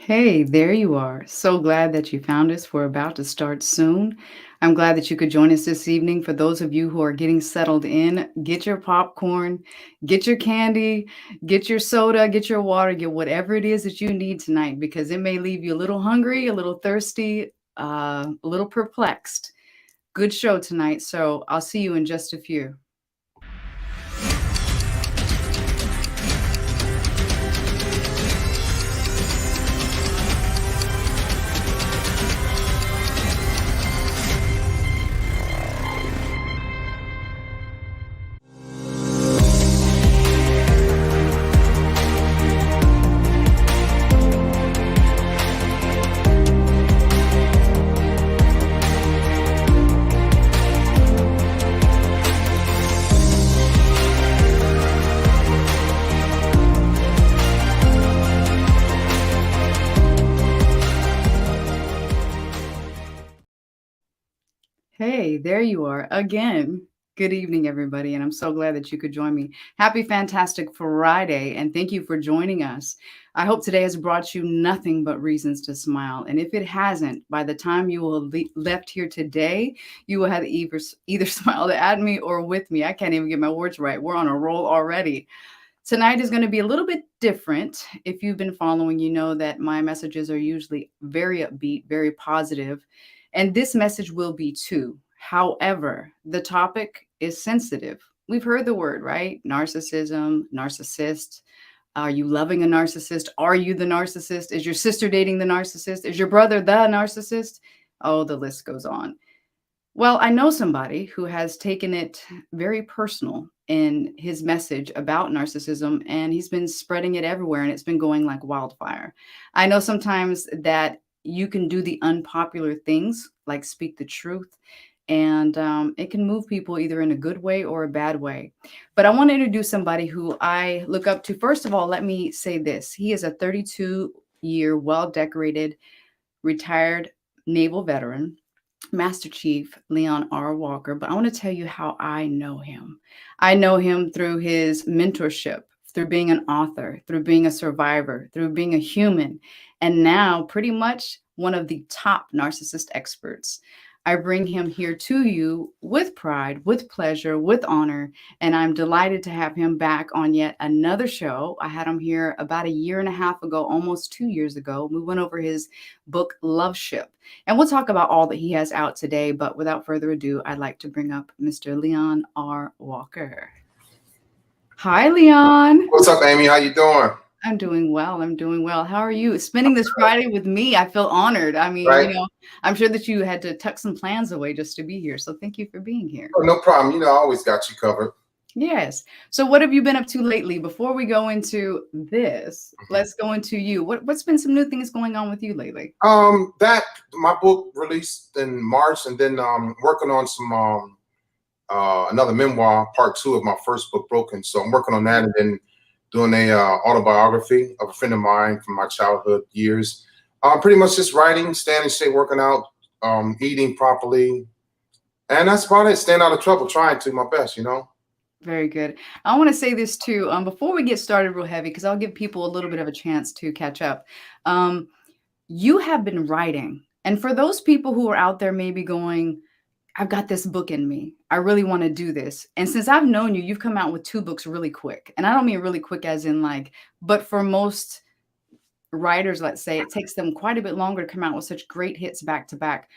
Hey, there you are. So glad that you found us. We're about to start soon. I'm glad that you could join us this evening. For those of you who are getting settled in, get your popcorn, get your candy, get your soda, get your water, get whatever it is that you need tonight because it may leave you a little hungry, a little thirsty, a little perplexed. Good show tonight. So I'll see you in just a few. Hey, there you are again. Good evening, everybody, and I'm so glad that you could join me. Happy Fantastic Friday, and thank you for joining us. I hope today has brought you nothing but reasons to smile. And if it hasn't, by the time you will have left here today, you will have either smiled at me or with me. I can't even get my words right. We're on a roll already. Tonight is going to be a little bit different. If you've been following, you know that my messages are usually very upbeat, very positive, and this message will be too. However, the topic is sensitive. We've heard the word, right? Narcissism, narcissist. Are you loving a narcissist? Are you the narcissist? Is your sister dating the narcissist? Is your brother the narcissist? Oh, the list goes on. Well, I know somebody who has taken it very personal in his message about narcissism, and he's been spreading it everywhere, and it's been going like wildfire. I know sometimes that you can do the unpopular things, like speak the truth, and it can move people either in a good way or a bad way. But I want to introduce somebody who I look up to. First of all, let me say this: he is a 32-year, well-decorated, retired naval veteran, Master Chief Leon R. Walker, but I want to tell you how I know him. I know him through his mentorship, through being an author, through being a survivor, through being a human, and now pretty much one of the top narcissist experts. I bring him here to you with pride, with pleasure, with honor, and I'm delighted to have him back on yet another show. I had him here about a year and a half ago, almost 2 years ago. We went over his book, Love Ship. And we'll talk about all that he has out today. But without further ado, I'd like to bring up Mr. Leon R. Walker. Hi, Leon. What's up, Amy? How you doing? I'm doing well. I'm doing well. How are you? Spending this Friday with me, I feel honored. I mean, Right? I'm sure that you had to tuck some plans away just to be here. So thank you for being here. Oh, no problem. I always got you covered. Yes. So what have you been up to lately? Before we go into this, let's go into you. What's been some new things going on with you lately? That my book released in March, and then working on some another memoir, part two of my first book, Broken. So I'm working on that, and then doing a autobiography of a friend of mine from my childhood years. Pretty much just writing, staying in shape, working out, eating properly, and that's about it. Staying out of trouble, trying to my best, Very good. I want to say this too, before we get started real heavy, because I'll give people a little bit of a chance to catch up. You have been writing. And for those people who are out there maybe going, I've got this book in me. I really want to do this. And since I've known you, you've come out with 2 books really quick. And I don't mean really quick as in like, but for most writers, let's say, it takes them quite a bit longer to come out with such great hits back to back.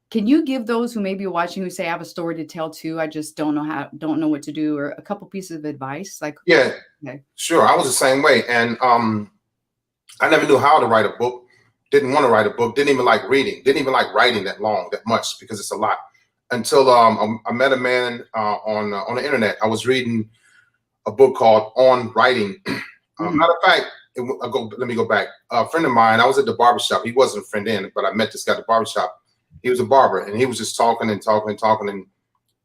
Can you give those who may be watching who say I have a story to tell too? I just don't know what to do, or a couple pieces of advice? Like, Yeah, okay. sure. I was the same way, and I never knew how to write a book. Didn't want to write a book. Didn't even like reading. Didn't even like writing that much because it's a lot. Until I met a man on the internet. I was reading a book called On Writing. Matter of fact, let me go back. A friend of mine, I was at the barbershop. He wasn't a friend in, but I met this guy at the barbershop. He was a barber, and he was just talking and talking and talking.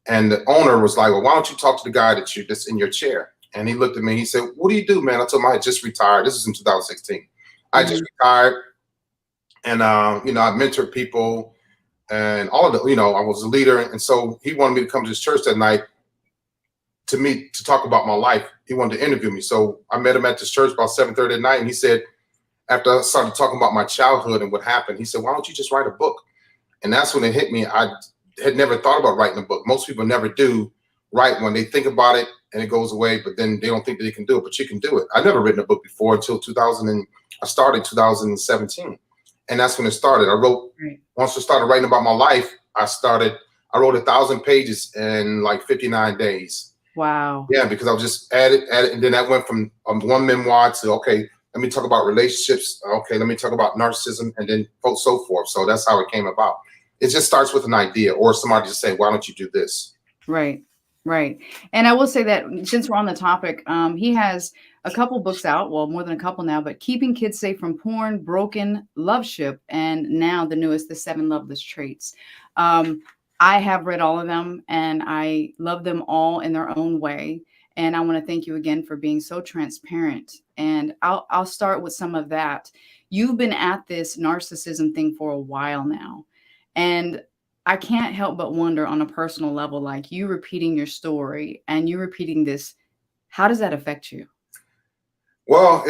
And the owner was like, well, why don't you talk to the guy that's in your chair? And he looked at me. He said, what do you do, man? I told him I had just retired. This was in 2016. I just retired. And, I mentored people and all of the, I was a leader. And so he wanted me to come to his church that night to talk about my life. He wanted to interview me. So I met him at this church about 7:30 at night. And he said, after I started talking about my childhood and what happened, he said, why don't you just write a book? And that's when it hit me. I had never thought about writing a book. Most people never do write one. They think about it and it goes away, but then they don't think that they can do it, but you can do it. I've never written a book before until 2000, and I started 2017. And that's when it started. I wrote, once I started writing about my life, I wrote 1,000 pages in like 59 days. Wow. Yeah, because I was just added, and then that went from one memoir to, okay, let me talk about relationships. Okay, let me talk about narcissism, and then so forth. So that's how it came about. It just starts with an idea, or somebody just say, why don't you do this? Right. Right. And I will say that since we're on the topic, he has a couple books out, well, more than a couple now, but Keeping Kids Safe from Porn, Broken, Love Ship, and now the newest, The 7 Loveless Traits. I have read all of them and I love them all in their own way. And I want to thank you again for being so transparent. And I'll start with some of that. You've been at this narcissism thing for a while now. And I can't help but wonder on a personal level, like you repeating your story and you repeating this, how does that affect you? Well,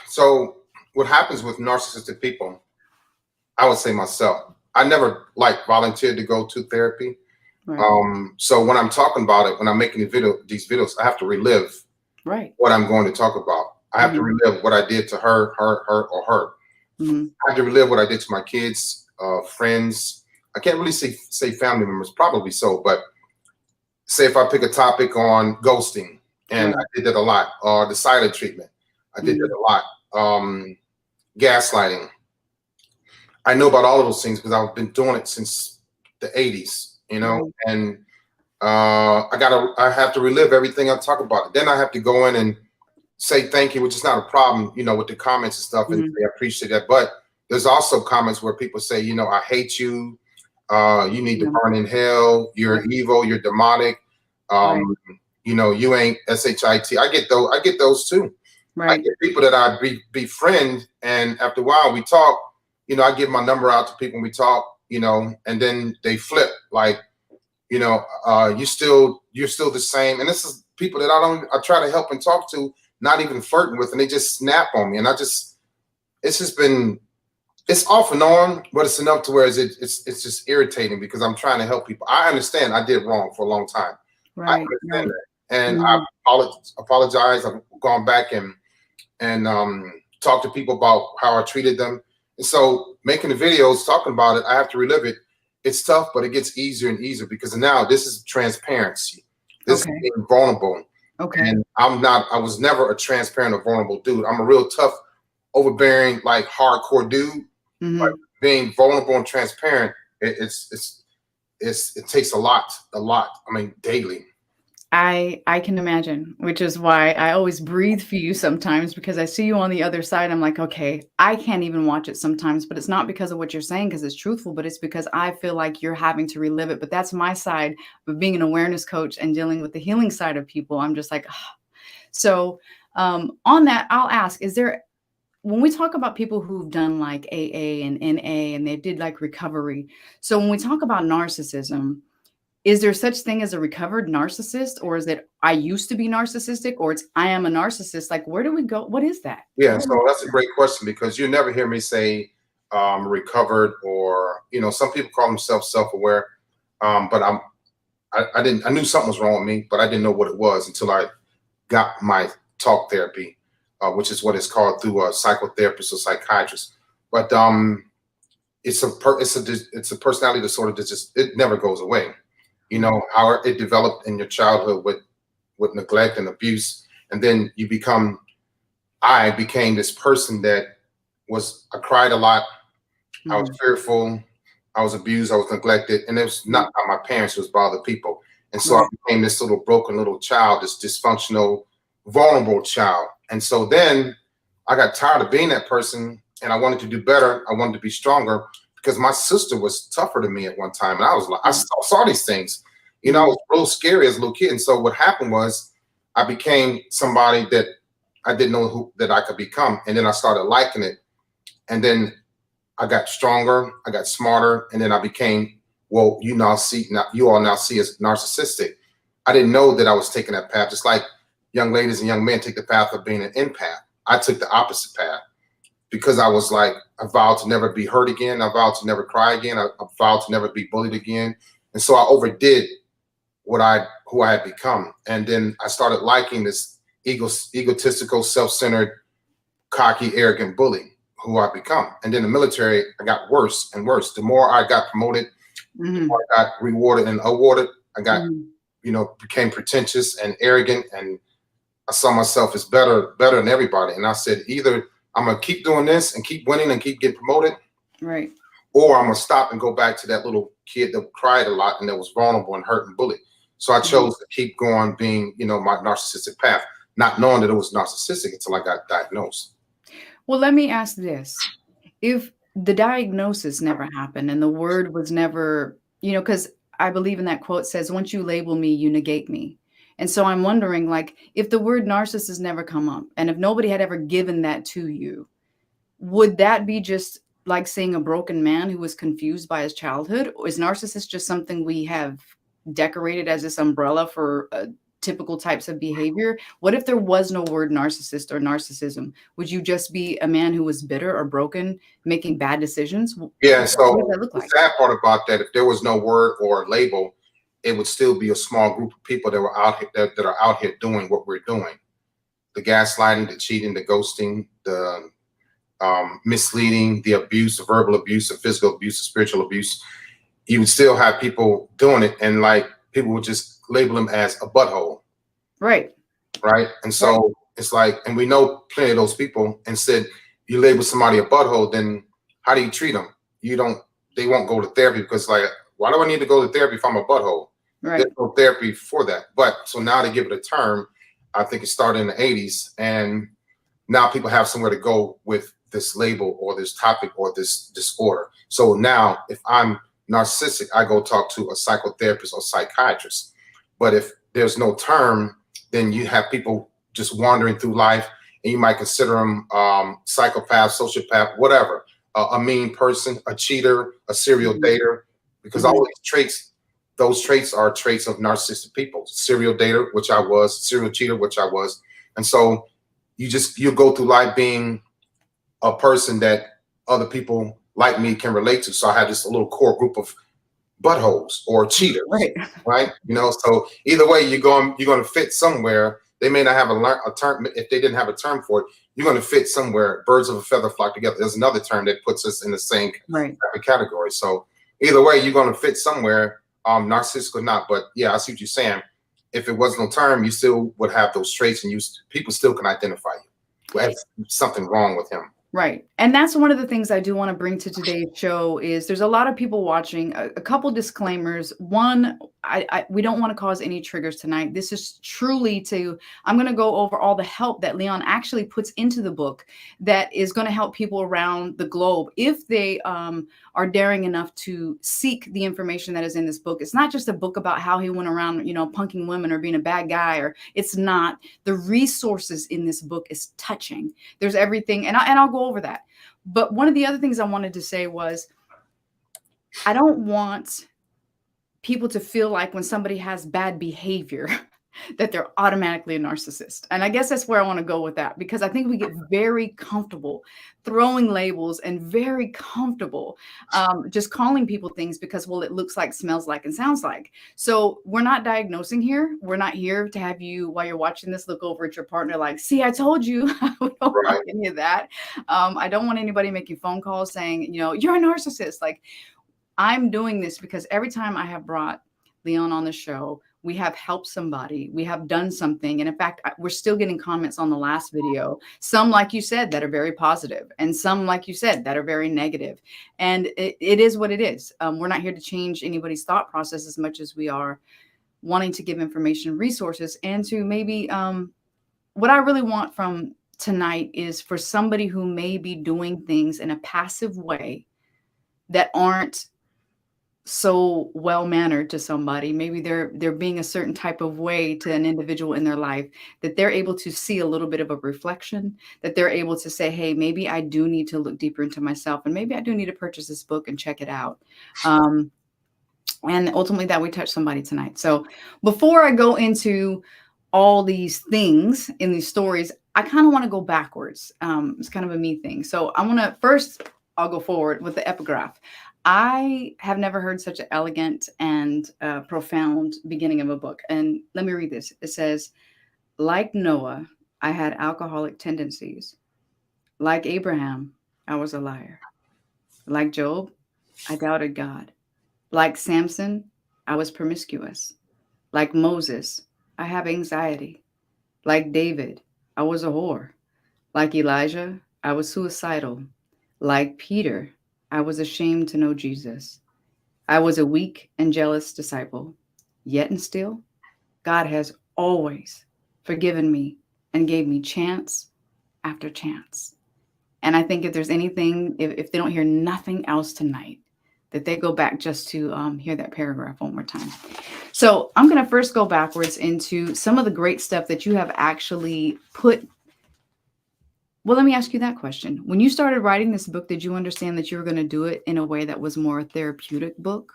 so what happens with narcissistic people, I would say myself, I never volunteered to go to therapy. Right. So when I'm talking about it, when I'm making these videos, I have to relive what I'm going to talk about. I have to relive what I did to her, or her. I have to relive what I did to my kids, friends. I can't really say family members, probably so, but say if I pick a topic on ghosting, and I did that a lot, or the silent treatment, I did that a lot. Gaslighting. I know about all of those things because I've been doing it since the 80s, and I have to relive everything I talk about. Then I have to go in and say thank you, which is not a problem, with the comments and stuff, and they appreciate that. But there's also comments where people say, I hate you. You need to burn in hell. You're evil. You're demonic. You ain't shit. I get those too. I get people that I befriend, and after a while we talk. I give my number out to people when we talk. And then they flip you're still the same. And this is people that I try to help and talk to, not even flirting with, and they just snap on me. And it's off and on, but it's enough to where it's just irritating because I'm trying to help people. I understand I did wrong for a long time. I understand that. And I apologize. I've gone back and talked to people about how I treated them. And so making the videos, talking about it, I have to relive it. It's tough, but it gets easier and easier because now this is transparency. This is being vulnerable. And I was never a transparent or vulnerable dude. I'm a real tough, overbearing, hardcore dude. But being vulnerable and transparent, it takes a lot. I mean, daily. I can imagine, which is why I always breathe for you sometimes, because I see you on the other side. I'm like, okay, I can't even watch it sometimes, but it's not because of what you're saying, because it's truthful, but it's because I feel like you're having to relive it. But that's my side of being an awareness coach and dealing with the healing side of people. I'm just like, oh. So on that, I'll ask, when we talk about people who've done like AA and NA and they did like recovery. So when we talk about narcissism, is there such thing as a recovered narcissist, or is it I used to be narcissistic, or it's I am a narcissist? Like, where do we go? What is that? Yeah, so that's a great question because you never hear me say recovered, or some people call themselves self-aware, but I knew something was wrong with me, but I didn't know what it was until I got my talk therapy, which is what it's called through a psychotherapist or psychiatrist. But it's a personality disorder that it never goes away. How it developed in your childhood with neglect and abuse. And then I became this person that I cried a lot. I was fearful. I was abused. I was neglected. And it was not by my parents, it was by other people. And so I became this little broken little child, this dysfunctional, vulnerable child. And so then I got tired of being that person and I wanted to do better. I wanted to be stronger. Because my sister was tougher than me at one time. And I was like, I saw these things. I was real scary as a little kid. And so what happened was I became somebody that I didn't know that I could become. And then I started liking it. And then I got stronger, I got smarter, and then I became what you all now see as narcissistic. I didn't know that I was taking that path. Just like young ladies and young men take the path of being an empath. I took the opposite path. because I was like, I vowed to never be hurt again. I vowed to never cry again. I vowed to never be bullied again. And so I overdid who I had become. And then I started liking this egotistical, self-centered, cocky, arrogant bully who I become. And then the military, I got worse and worse. The more I got promoted, the more I got rewarded and awarded, I got, became pretentious and arrogant, and I saw myself as better than everybody. And I said, either I'm gonna keep doing this and keep winning and keep getting promoted, right, or I'm gonna stop and go back to that little kid that cried a lot and that was vulnerable and hurt and bullied. So I chose to keep going, being, my narcissistic path, not knowing that it was narcissistic until I got diagnosed. Well, let me ask this. If the diagnosis never happened and the word was never, because I believe in that quote says, once you label me, you negate me. And so I'm wondering, like, if the word narcissist has never come up and if nobody had ever given that to you, would that be just like seeing a broken man who was confused by his childhood? Or is narcissist just something we have decorated as this umbrella for typical types of behavior? What if there was no word narcissist or narcissism? Would you just be a man who was bitter or broken, making bad decisions? Yeah. So what does that look like? The sad part about that, if there was no word or label, it would still be a small group of people that were out here that are out here doing what we're doing: the gaslighting, the cheating, the ghosting, the misleading, the abuse, the verbal abuse, the physical abuse, the spiritual abuse. You would still have people doing it, and like people would just label them as a butthole. Right. And so it's like, and we know plenty of those people. Instead, you label somebody a butthole, then how do you treat them? They won't go to therapy because, like, why do I need to go to therapy if I'm a butthole? Right. There's no therapy for that. But so now they give it a term. I think it started in the 80s, and now people have somewhere to go with this label or this topic or this disorder. So now if I'm narcissistic, I go talk to a psychotherapist or psychiatrist. But if there's no term, then you have people just wandering through life, and you might consider them psychopath, sociopath, whatever, a mean person, a cheater, a serial dater, because all these traits, those traits are traits of narcissistic people. Serial dater, which I was, serial cheater, which I was. And so you go through life being a person that other people like me can relate to. So I had this little core group of buttholes or cheaters, right? So either way, you're going to fit somewhere. They may not have a term. If they didn't have a term for it, you're going to fit somewhere. Birds of a feather flock together. There's another term that puts us in the same type of category. So either way, you're going to fit somewhere, narcissistic or not. But yeah, I see what you're saying. If it was no term, you still would have those traits, and people still can identify you. There's something wrong with him. Right. And that's one of the things I do want to bring to today's show is there's a lot of people watching. A couple disclaimers. One, we don't want to cause any triggers tonight. This is truly I'm going to go over all the help that Leon actually puts into the book that is going to help people around the globe if they are daring enough to seek the information that is in this book. It's not just a book about how he went around, punking women or being a bad guy, or it's not. The resources in this book is touching. There's everything. And I'll go over that. But one of the other things I wanted to say was, I don't want people to feel like when somebody has bad behavior that they're automatically a narcissist. And I guess that's where I want to go with that, because I think we get very comfortable throwing labels and very comfortable just calling people things because, well, it looks like, smells like, and sounds like. So we're not diagnosing here. We're not here to have you, while you're watching this, look over at your partner like, see, I told you. We don't want any of that. I don't want anybody making phone calls saying, you're a narcissist. Like, I'm doing this because every time I have brought Leon on the show, we have helped somebody, we have done something. And in fact, we're still getting comments on the last video. Some, like you said, that are very positive, and some, like you said, that are very negative. And it is what it is. We're not here to change anybody's thought process as much as we are wanting to give information, resources, and to maybe, what I really want from tonight is for somebody who may be doing things in a passive way that aren't so well-mannered to somebody. Maybe they're being a certain type of way to an individual in their life, that they're able to see a little bit of a reflection, that they're able to say, hey, maybe I do need to look deeper into myself, and maybe I do need to purchase this book and check it out. And ultimately that we touch somebody tonight. So before I go into all these things in these stories, I kind of want to go backwards. It's kind of a me thing. So I want to first, I'll go forward with the epigraph. I have never heard such an elegant and profound beginning of a book. And let me read this. It says, like Noah, I had alcoholic tendencies. Like Abraham, I was a liar. Like Job, I doubted God. Like Samson, I was promiscuous. Like Moses, I have anxiety. Like David, I was a whore. Like Elijah, I was suicidal. Like Peter, I was ashamed to know Jesus. I was a weak and jealous disciple. Yet and still, God has always forgiven me and gave me chance after chance. And I think if there's anything, if they don't hear nothing else tonight, that they go back just to hear that paragraph one more time. So I'm going to first go backwards into some of the great stuff that you have actually put. Well, let me ask you that question. When you started writing this book, did you understand that you were going to do it in a way that was more therapeutic book?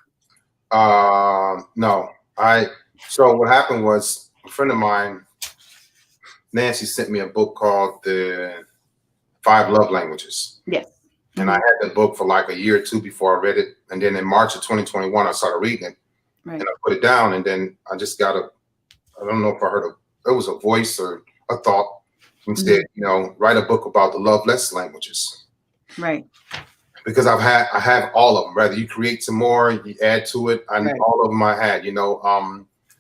No, so what happened was a friend of mine, Nancy, sent me a book called The 5 Love Languages. Yes. And I had the book for like a year or two before I read it. And then in March of 2021, I started reading it. Right. And I put it down. And then I just got I don't know if I heard it was a voice or a thought and said, write a book about the loveless languages. Right. Because I have all of them. Rather you create some more, you add to it. Right. All of them I had,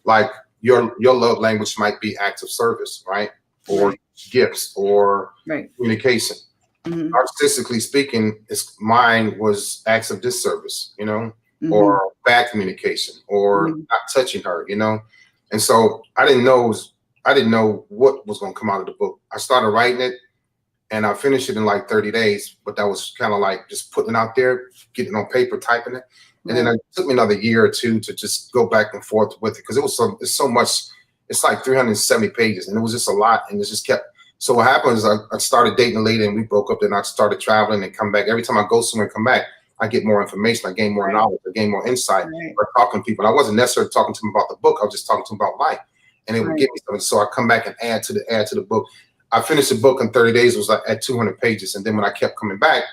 like your love language might be acts of service, right? Or gifts or communication. Mm-hmm. Narcissistically speaking, mine was acts of disservice, or bad communication or not touching her, And so I didn't know what was going to come out of the book. I started writing it and I finished it in like 30 days, but that was kind of like just putting it out there, getting it on paper, typing it. And then it took me another year or two to just go back and forth with it. Cause it's so much, it's like 370 pages and it was just a lot. And it just kept, so what happened is I started dating a lady and we broke up. Then I started traveling and come back. Every time I go somewhere and come back, I get more information. I gain more knowledge. I gain more insight. Or talking to people. And I wasn't necessarily talking to them about the book. I was just talking to them about life. And it would give me something. So I come back and add to the book. I finished the book in 30 days. It was like at 200 pages. And then when I kept coming back,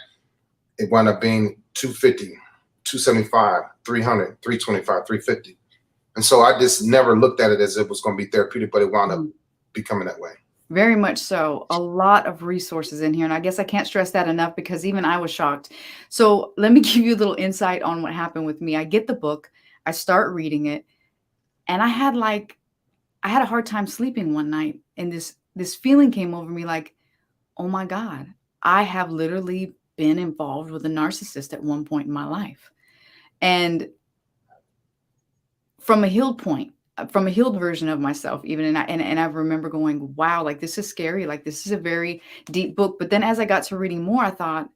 it wound up being 250, 275, 300, 325, 350. And so I just never looked at it as it was going to be therapeutic, but it wound up becoming that way. Very much so. A lot of resources in here. And I guess I can't stress that enough because even I was shocked. So let me give you a little insight on what happened with me. I get the book, I start reading it, and I had a hard time sleeping one night. And this feeling came over me like, oh my God, I have literally been involved with a narcissist at one point in my life. And from a healed version of myself, even. And I remember going, wow, like this is scary. Like this is a very deep book. But then as I got to reading more, I thought,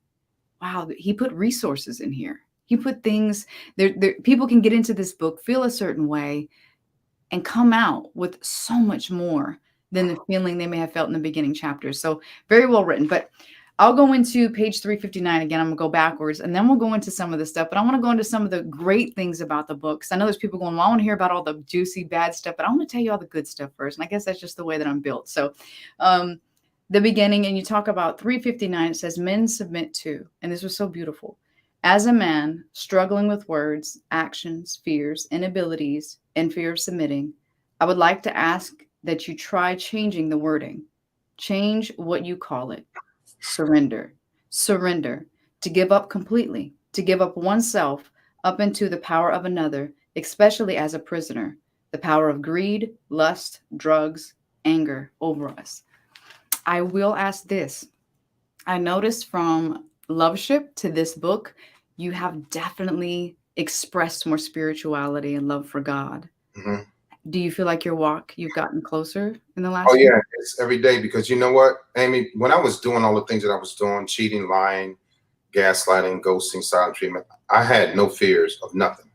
wow, he put resources in here. He put things there. People can get into this book, feel a certain way, and come out with so much more than the feeling they may have felt in the beginning chapters. So very well written. But I'll go into page 359 again. I'm gonna go backwards and then we'll go into some of the stuff, but I want to go into some of the great things about the books. I know there's people going, well, I want to hear about all the juicy bad stuff, but I want to tell you all the good stuff first. And I guess that's just the way that I'm built. So the beginning, and you talk about 359, it says, men submit to, and this was so beautiful. As a man struggling with words, actions, fears, inabilities, and fear of submitting, I would like to ask that you try changing the wording. Change what you call it. Surrender, to give up completely, to give up oneself up into the power of another, especially as a prisoner, the power of greed, lust, drugs, anger over us. I will ask this. I noticed from Loveship to this book, you have definitely expressed more spirituality and love for God. Mm-hmm. Do you feel like you've gotten closer in the last? Oh yeah, it's every day, because you know what, Amy, when I was doing all the things that I was doing, cheating, lying, gaslighting, ghosting, silent treatment, I had no fears of nothing.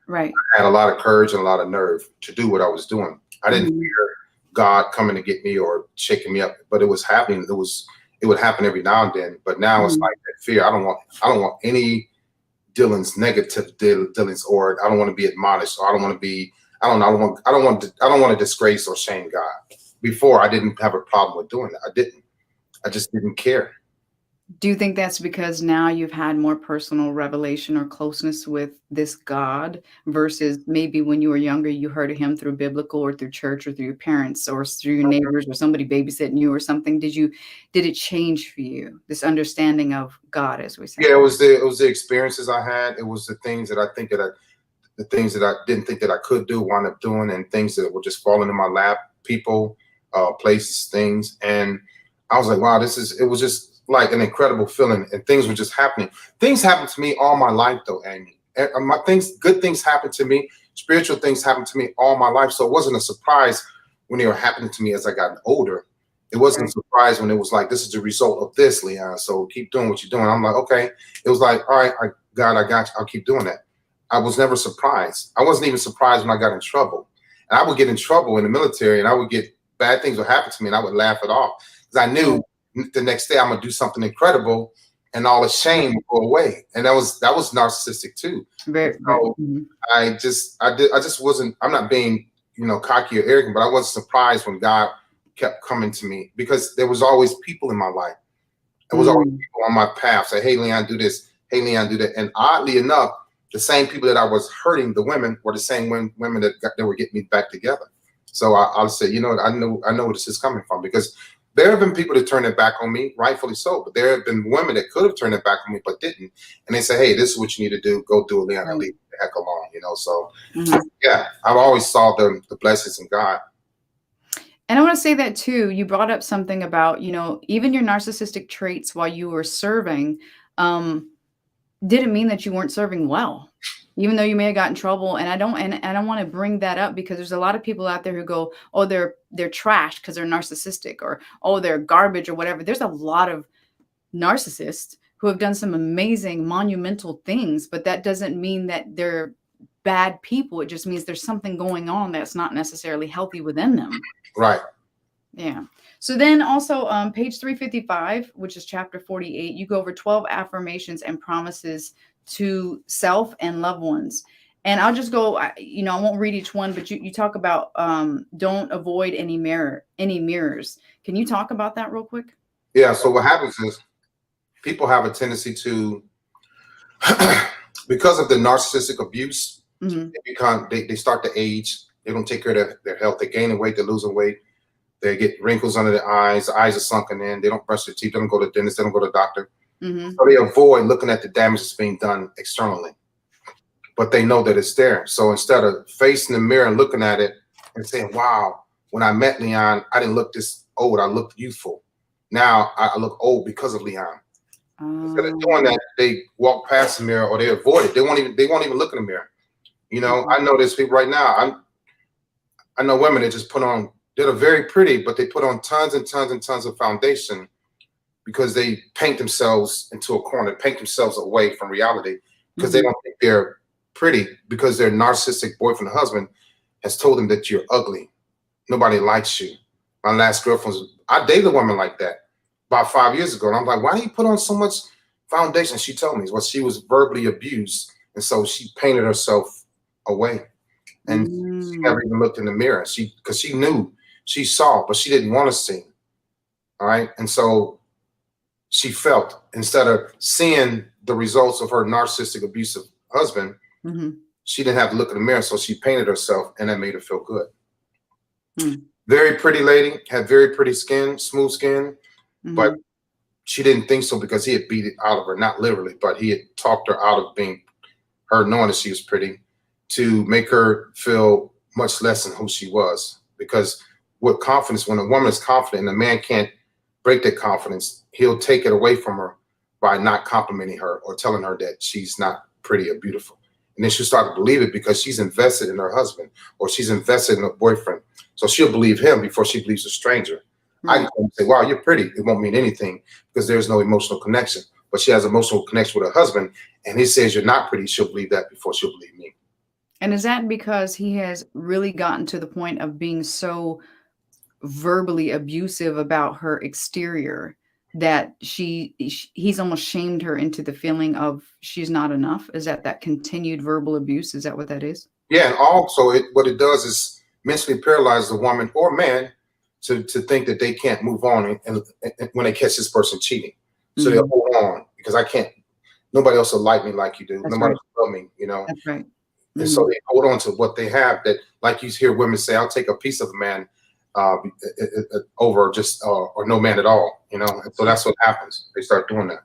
Right. I had a lot of courage and a lot of nerve to do what I was doing. I didn't fear God coming to get me or shaking me up, but it was happening. It would happen every now and then. But now it's like that fear. I don't want any dealings, negative dealings, or I don't want to be admonished, or I don't want to be. I don't want to disgrace or shame God, before I didn't have a problem with doing that. I just didn't care. Do you think that's because now you've had more personal revelation or closeness with this God versus maybe when you were younger, you heard of him through biblical or through church or through your parents or through your neighbors or somebody babysitting you or something? Did it change for you, this understanding of God, as we say? Yeah, it was the experiences I had. It was the things that the things that I didn't think that I could do, wound up doing, and things that were just falling in my lap, people, places, things. And I was like, wow, it was just like an incredible feeling, and things were just happening. Things happened to me all my life though, Amy. Good things happened to me, spiritual things happened to me all my life. So it wasn't a surprise when they were happening to me as I got older. It wasn't a surprise when it was like, this is the result of this, Leon. So keep doing what you're doing. I'm like, okay. It was like, all right, God, I got you. I'll keep doing that. I was never surprised. I wasn't even surprised when I got in trouble. And I would get in trouble in the military, and I would get bad things would happen to me, and I would laugh it off because I knew the next day I'm gonna do something incredible, and all the shame would go away. And that was narcissistic too. So I just wasn't. I'm not being cocky or arrogant, but I wasn't surprised when God kept coming to me because there was always people in my life. There was always people on my path say, "Hey, Leon, do this. Hey, Leon, do that." And oddly enough, the same people that I was hurting, the women, were the same women that were getting me back together. So I'll say, I know where this is coming from, because there have been people that turned their back on me, rightfully so. But there have been women that could have turned their back on me, but didn't. And they say, hey, this is what you need to do. Go do it, Leon, and leave the heck alone. So yeah, I've always saw the blessings in God. And I want to say that too. You brought up something about, even your narcissistic traits while you were serving, didn't mean that you weren't serving well, even though you may have gotten in trouble. And I don't want to bring that up because there's a lot of people out there who go, oh, they're trash because they're narcissistic, or, oh, they're garbage or whatever. There's a lot of narcissists who have done some amazing, monumental things, but that doesn't mean that they're bad people. It just means there's something going on that's not necessarily healthy within them. Right. Yeah. So then also page 355, which is chapter 48, you go over 12 affirmations and promises to self and loved ones. And I'll just go, I won't read each one, but you talk about don't avoid any mirrors. Can you talk about that real quick? Yeah. So what happens is people have a tendency to, because of the narcissistic abuse, they start to age. They don't take care of their health. They're gaining weight. They're losing weight. They get wrinkles under their eyes. The eyes are sunken in. They don't brush their teeth. They don't go to the dentist. They don't go to the doctor. So they avoid looking at the damage that's being done externally. But they know that it's there. So instead of facing the mirror and looking at it and saying, wow, when I met Leon, I didn't look this old. I looked youthful. Now I look old because of Leon. Instead of doing that, they walk past the mirror or they avoid it. They won't even look in the mirror. I know there's people right now. I know women that just put on, they're very pretty, but they put on tons and tons and tons of foundation because they paint themselves into a corner, paint themselves away from reality because they don't think they're pretty, because their narcissistic boyfriend or husband has told them that you're ugly. Nobody likes you. My last girlfriend, I dated a woman like that about 5 years ago. And I'm like, why do you put on so much foundation? She told me, well, she was verbally abused. And so she painted herself away. And she never even looked in the mirror. Because she knew, she saw, but she didn't want to see. All right. And so she felt, instead of seeing the results of her narcissistic abusive husband, she didn't have to look in the mirror. So she painted herself, and that made her feel good. Very pretty lady, had very pretty skin, smooth skin, but she didn't think so because he had beat it out of her, not literally, but he had talked her out of being her, knowing that she was pretty, to make her feel much less than who she was. Because with confidence, when a woman is confident and a man can't break that confidence, he'll take it away from her by not complimenting her or telling her that she's not pretty or beautiful. And then she'll start to believe it because she's invested in her husband or she's invested in her boyfriend. So she'll believe him before she believes a stranger. I can say, wow, you're pretty. It won't mean anything because there's no emotional connection. But she has emotional connection with her husband, and he says you're not pretty. She'll believe that before she'll believe me. And is that because he has really gotten to the point of being so verbally abusive about her exterior that he's almost shamed her into the feeling of she's not enough? Is that continued verbal abuse? Is that what that is? Yeah, and also what it does is mentally paralyze the woman or man to think that they can't move on and when they catch this person cheating. So Mm-hmm. they'll hold on because I can't, nobody else will like me like you do. That's Nobody right. else will love me, you know? That's right. And Mm-hmm. so they hold on to what they have that, like you hear women say, I'll take a piece of a man over just, or no man at all, you know? And so that's what happens. They start doing that.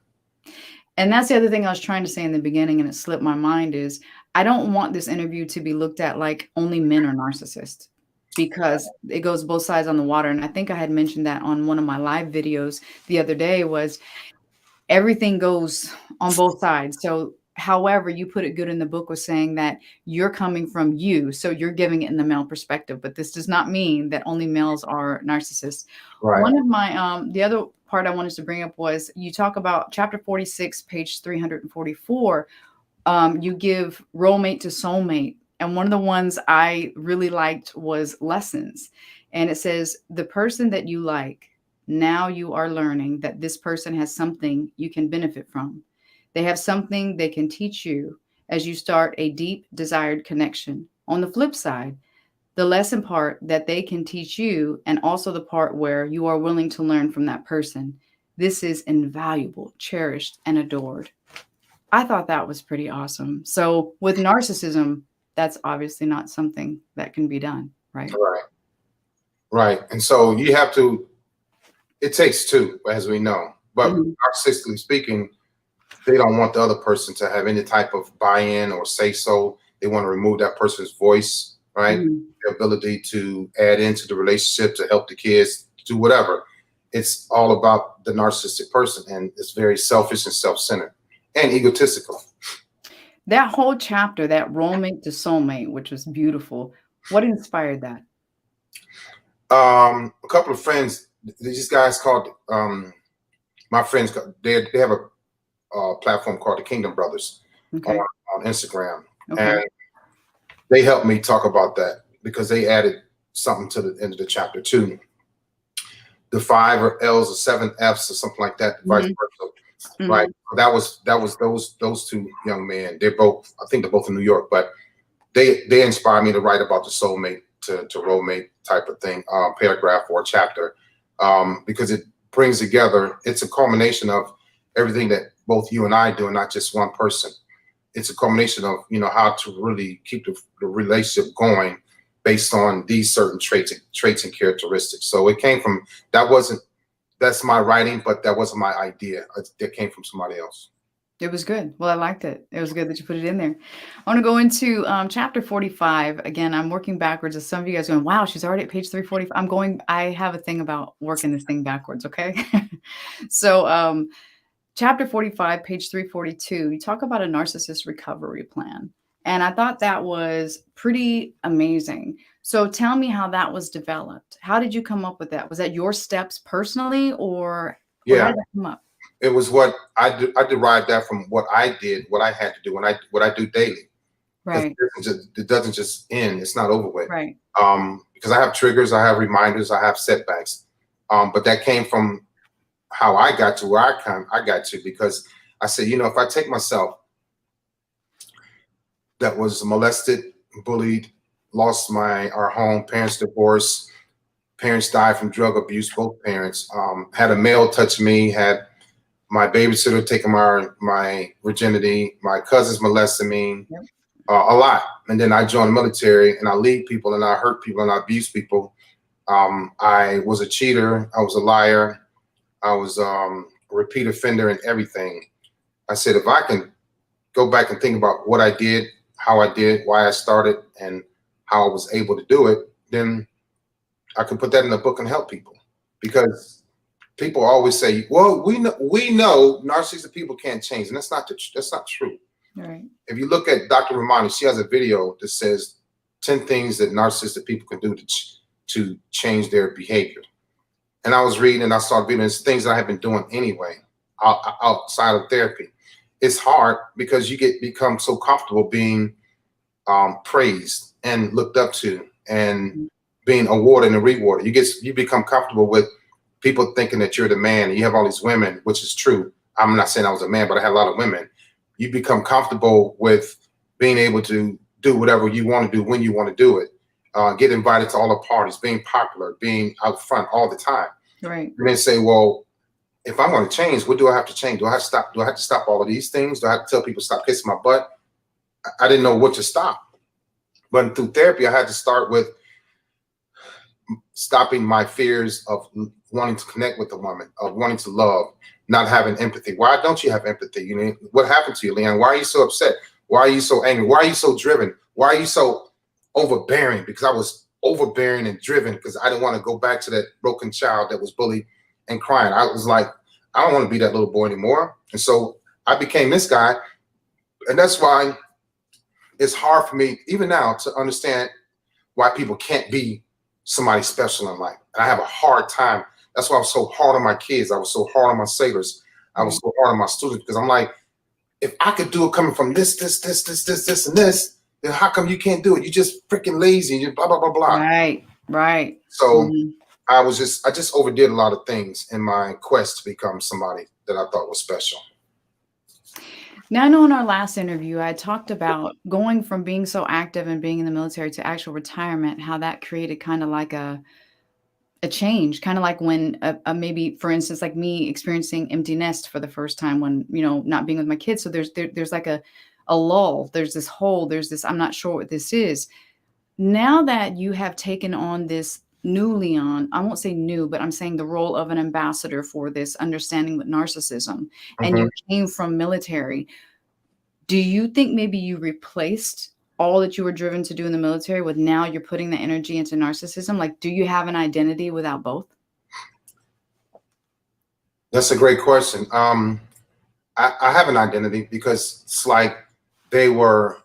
And that's the other thing I was trying to say in the beginning, and it slipped my mind, is I don't want this interview to be looked at like only men are narcissists, because it goes both sides on the water. And I think I had mentioned that on one of my live videos the other day, was everything goes on both sides. So however you put it good in the book was saying that you're coming from you, so you're giving it in the male perspective, but this does not mean that only males are narcissists. Right. One of my the other part I wanted to bring up was you talk about chapter 46, page 344. You give role mate to soulmate, and one of the ones I really liked was lessons, and it says the person that you like, now you are learning that this person has something you can benefit from. They have something they can teach you as you start a deep desired connection. On the flip side, the lesson part that they can teach you, and also the part where you are willing to learn from that person. This is invaluable, cherished, and adored. I thought that was pretty awesome. So with narcissism, that's obviously not something that can be done, right? Right. Right. And so you have to, it takes two, as we know. But Mhm. narcissistically speaking, they don't want the other person to have any type of buy-in or say so. They want to remove that person's voice, right? Mhm. The ability to add into the relationship, to help the kids, do whatever. It's all about the narcissistic person, and it's very selfish and self-centered and egotistical. That whole chapter, that roommate to soulmate, which was beautiful. What inspired that? A couple of friends, these guys called my friends, they have a platform called the Kingdom Brothers Okay. on Instagram, Okay. and they helped me talk about that because they added something to the end of the chapter too. The 5 or L's or 7 F's or something like that, vice versa. Right. That was those two young men. They're both, I think they're both in New York, but they inspired me to write about the soulmate to roommate type of thing, paragraph or chapter, because it brings together, it's a culmination of everything that both you and I do, and not just one person. It's a culmination of, you know, how to really keep the relationship going based on these certain traits and characteristics. So it came from, that's my writing, but that wasn't my idea. That came from somebody else. It was good. Well, I liked it. It was good that you put it in there. I want to go into chapter 45. Again, I'm working backwards. As some of you guys are going, wow, she's already at page 345. I have a thing about working this thing backwards, okay? So chapter 45, page 342, you talk about a narcissist recovery plan. And I thought that was pretty amazing. So tell me how that was developed. How did you come up with that? Was that your steps personally, or how Yeah, did that come up? it was what I derived that from what I did, what I had to do, what I do daily. Right. It doesn't just end. It's not over with. Right. Because I have triggers, I have reminders, I have setbacks. But that came from how I got to where I got to, because I said, you know, if I take myself that was molested, bullied, lost our home, parents divorced, parents died from drug abuse, both parents, had a male touch me, had my babysitter taking my virginity, my cousins molested me, Yep. a lot. And then I joined the military, and I lead people, and I hurt people, and I abuse people. I was a cheater. I was a liar. I was a repeat offender and everything. I said, if I can go back and think about what I did, how I did, why I started, and how I was able to do it, then I can put that in the book and help people. Because people always say, well, we know narcissistic people can't change, and that's not true. Right. If you look at Dr. Romani, she has a video that says 10 things that narcissistic people can do to change their behavior. And I was reading, and I saw videos, things that I have been doing anyway, outside of therapy. It's hard because you become so comfortable being praised and looked up to, and being awarded and rewarded. You become comfortable with people thinking that you're the man, and you have all these women, which is true. I'm not saying I was a man, but I had a lot of women. You become comfortable with being able to do whatever you want to do when you want to do it. get invited to all the parties, being popular, being out front all the time. Right. And they say, well, if I'm going to change, what do I have to change? Do I have to stop? Do I have to stop all of these things? Do I have to tell people stop kissing my butt? I didn't know what to stop. But through therapy, I had to start with stopping my fears of wanting to connect with a woman, of wanting to love, not having empathy. Why don't you have empathy? You know, what happened to you, Leon? Why are you so upset? Why are you so angry? Why are you so driven? Why are you so overbearing? Because I was overbearing and driven because I didn't want to go back to that broken child that was bullied and crying. I was like, I don't want to be that little boy anymore. And so I became this guy. And that's why it's hard for me, even now, to understand why people can't be somebody special in life. And I have a hard time. That's why I was so hard on my kids. I was so hard on my sailors. I was so hard on my students because I'm like, if I could do it coming from this, and this, then how come you can't do it? You're just freaking lazy. You're blah, blah, blah, blah. Right. Right. So I just overdid a lot of things in my quest to become somebody that I thought was special. Now, I know in our last interview, I talked about going from being so active and being in the military to actual retirement, how that created kind of like a change, kind of like when maybe, for instance, like me experiencing empty nest for the first time when, you know, not being with my kids. So there's like a lull, there's this hole, there's this, I'm not sure what this is. Now that you have taken on this new Leon, I won't say new, but I'm saying the role of an ambassador for this understanding with narcissism, and you came from military, do you think maybe you replaced all that you were driven to do in the military with now you're putting the energy into narcissism? Like, do you have an identity without both? That's a great question. I have an identity because it's like they were,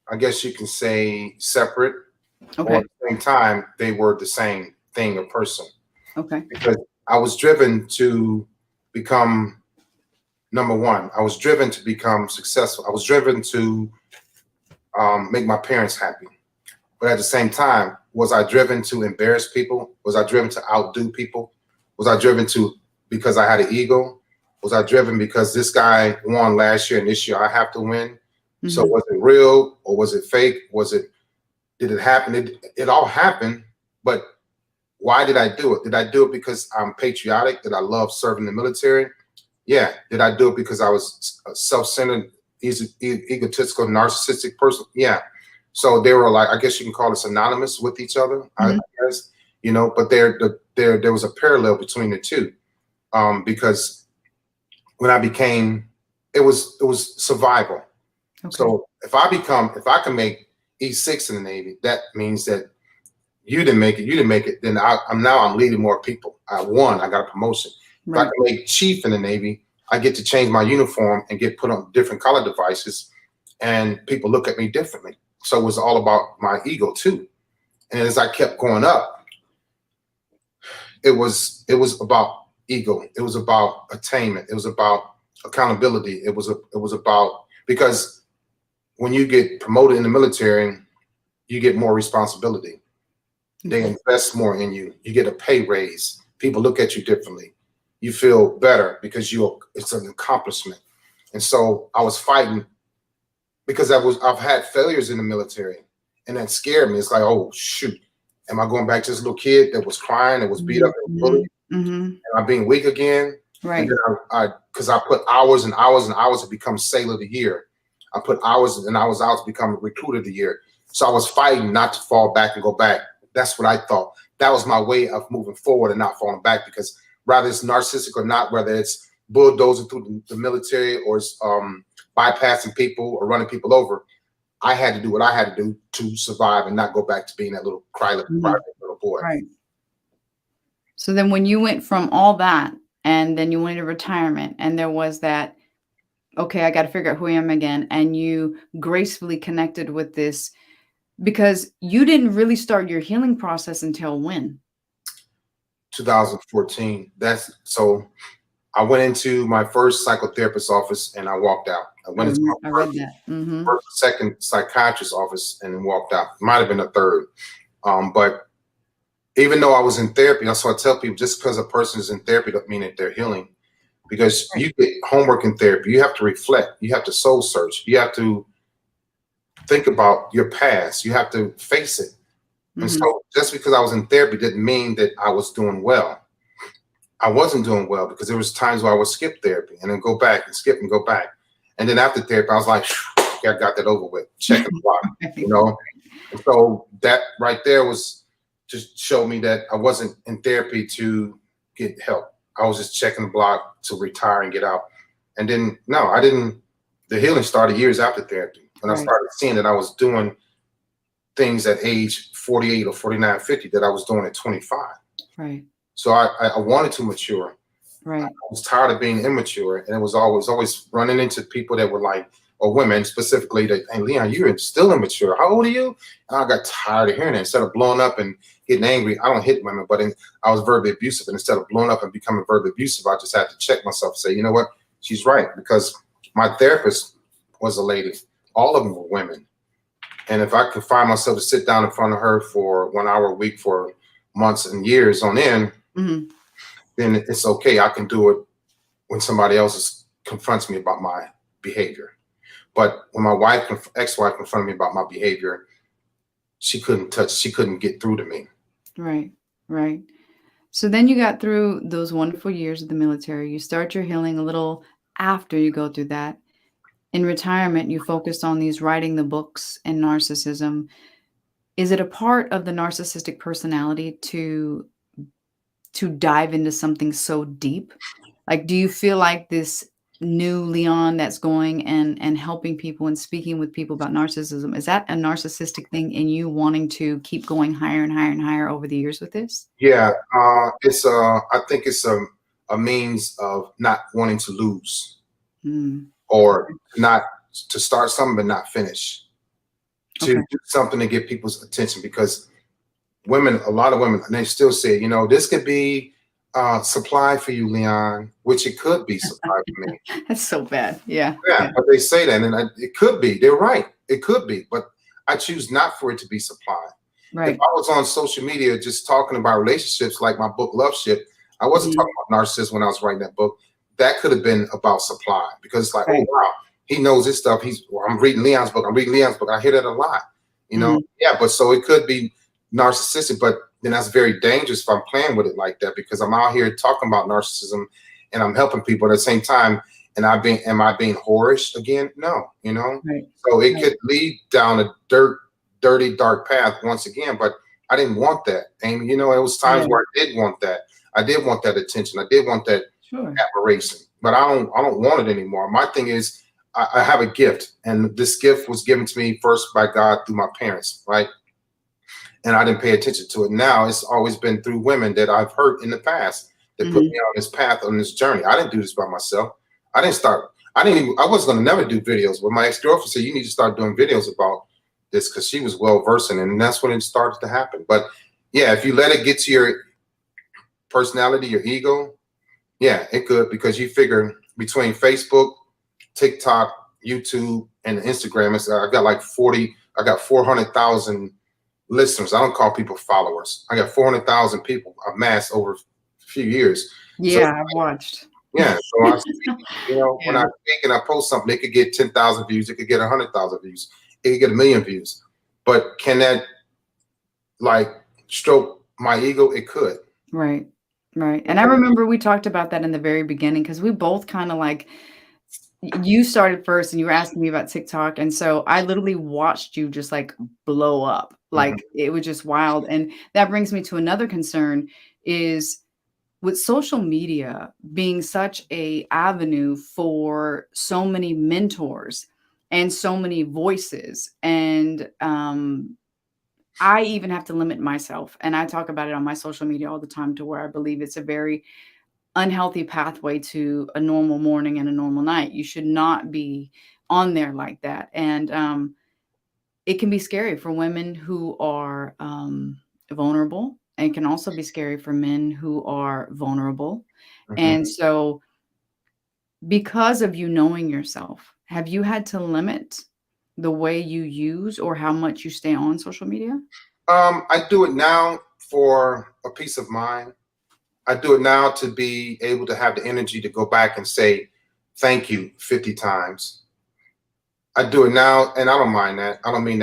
I guess you can say, separate. Okay. Or at the same time, they were the same thing, a person. Okay. Because I was driven to become number one. I was driven to become successful. I was driven to make my parents happy. But at the same time, was I driven to embarrass people? Was I driven to outdo people? Was I driven to because I had an ego? Was I driven because this guy won last year and this year I have to win? So was it real or was it fake? Did it happen? It all happened, but why did I do it? Did I do it because I'm patriotic? Did I love serving the military? Yeah. Did I do it because I was a self-centered, egotistical, narcissistic person? Yeah. So they were like, I guess you can call it synonymous with each other, I guess, you know, but there was a parallel between the two, because when I became, it was survival. Okay. So if I can make E6 in the Navy, that means that you didn't make it, then I'm leading more people. I won, I got a promotion. Right. If I can make chief in the Navy, I get to change my uniform and get put on different color devices and people look at me differently. So it was all about my ego too. And as I kept going up, it was about ego. It was about attainment. It was about accountability. It was about, because when you get promoted in the military, you get more responsibility. They invest more in you. You get a pay raise. People look at you differently. You feel better because it's an accomplishment. And so I was fighting because I've had failures in the military, and that scared me. It's like, oh shoot, am I going back to this little kid that was crying, that was beat up and bullied? Am I being weak again? Right. And then because I put hours and hours and hours to become Sailor of the Year. I put hours and hours out to become Recruiter of the Year. So I was fighting not to fall back and go back. That's what I thought. That was my way of moving forward and not falling back, because whether it's narcissistic or not, whether it's bulldozing through the military or it's bypassing people or running people over, I had to do what I had to do to survive and not go back to being that little little boy. Right. So then when you went from all that and then you went into retirement and there was that, okay, I got to figure out who I am again, and you gracefully connected with this, because you didn't really start your healing process until when? 2014. So I went into my first psychotherapist's office and I walked out. I went into my second psychiatrist's office and then walked out. Might have been a third. But even though I was in therapy, that's why I tell people, just because a person is in therapy doesn't mean that they're healing. Because you get homework in therapy, you have to reflect, you have to soul search, you have to think about your past, you have to face it. And Mm-hmm. so just because I was in therapy didn't mean that I was doing well. I wasn't doing well because there was times where I would skip therapy and then go back and skip and go back. And then after therapy, I was like, okay, I got that over with, checking the block, you know? And so that right there was just showed me that I wasn't in therapy to get help. I was just checking the block to retire and get out. And then, no, I didn't. The healing started years after therapy. When I Right. started seeing that I was doing things at age 48 or 49, 50 that I was doing at 25. Right. So I wanted to mature. Right. I was tired of being immature, and it was always running into people that were like, or women specifically, that, hey, Leon, you're still immature. How old are you? And I got tired of hearing it. Instead of blowing up and getting angry, I don't hit women, but I was verbally abusive. And instead of blowing up and becoming verbally abusive, I just had to check myself and say, you know what? She's right. Because my therapist was a lady. All of them were women. And if I could find myself to sit down in front of her for 1 hour a week for months and years on end, Mm-hmm. then it's okay. I can do it when somebody else confronts me about my behavior. But when my ex-wife confronted me about my behavior, she couldn't get through to me. Right. Right. So then you got through those wonderful years of the military. You start your healing a little after you go through that. In retirement, you focused on these writing the books and narcissism. Is it a part of the narcissistic personality to dive into something so deep? Like, do you feel like this new Leon that's going and helping people and speaking with people about narcissism, is that a narcissistic thing in you wanting to keep going higher and higher and higher over the years with this? Yeah, I think it's a means of not wanting to lose, Mm. or not to start something but not finish, to Okay. do something to get people's attention. Because a lot of women, and they still say, this could be supply for you, Leon, which it could be supply for me. That's so bad. Yeah. Yeah, but they say that, and it could be. They're right. It could be, but I choose not for it to be supply. If Right. I was on social media just talking about relationships, like my book Love Ship, I wasn't Mhm. talking about narcissists when I was writing that book. That could have been about supply, because it's like, Right. oh wow, he knows this stuff. I'm reading Leon's book. I'm reading Leon's book. I hear that a lot, Mhm. Yeah, but so it could be narcissistic, but then that's very dangerous if I'm playing with it like that, because I'm out here talking about narcissism and I'm helping people at the same time. And am I being whorish again? No, Right. So it Right. could lead down a dirty, dark path once again, but I didn't want that. And it was times Yeah. where I did want that. I did want that attention. I did want that Sure. admiration, but I don't want it anymore. My thing is, I have a gift, and this gift was given to me first by God through my parents, right? And I didn't pay attention to it. Now it's always been through women that I've hurt in the past that put Mhm. me on this path, on this journey. I didn't do this by myself. I was going to never do videos, but my ex-girlfriend said, you need to start doing videos about this, because she was well versed in it. And that's when it started to happen. But yeah, if you let it get to your personality, your ego, yeah, it could, because you figure between Facebook, TikTok, YouTube, and Instagram, I got 400,000 listeners. I don't call people followers. I got 400,000 people amassed over a few years. So Yeah, I've watched. yeah, so I speak, when Yeah. I speak and I post something, it could get 10,000 views, it could get 100,000 views, it could get 1,000,000 views. But can that like stroke my ego? It could. Right. Right. And I remember we talked about that in the very beginning, because we both kind of like, you started first and you were asking me about TikTok. And so I literally watched you just like blow up. Mhm. Like it was just wild. And that brings me to another concern is with social media being such a avenue for so many mentors and so many voices. And I even have to limit myself. And I talk about it on my social media all the time, to where I believe it's a very unhealthy pathway to a normal morning and a normal night. You should not be on there like that. And it can be scary for women who are vulnerable, and it can also be scary for men who are vulnerable. Mhm. And so, because of you knowing yourself, have you had to limit the way you use or how much you stay on social media? I do it now for a peace of mind. I do it now to be able to have the energy to go back and say thank you 50 times. I do it now, and I don't mind that. I don't mean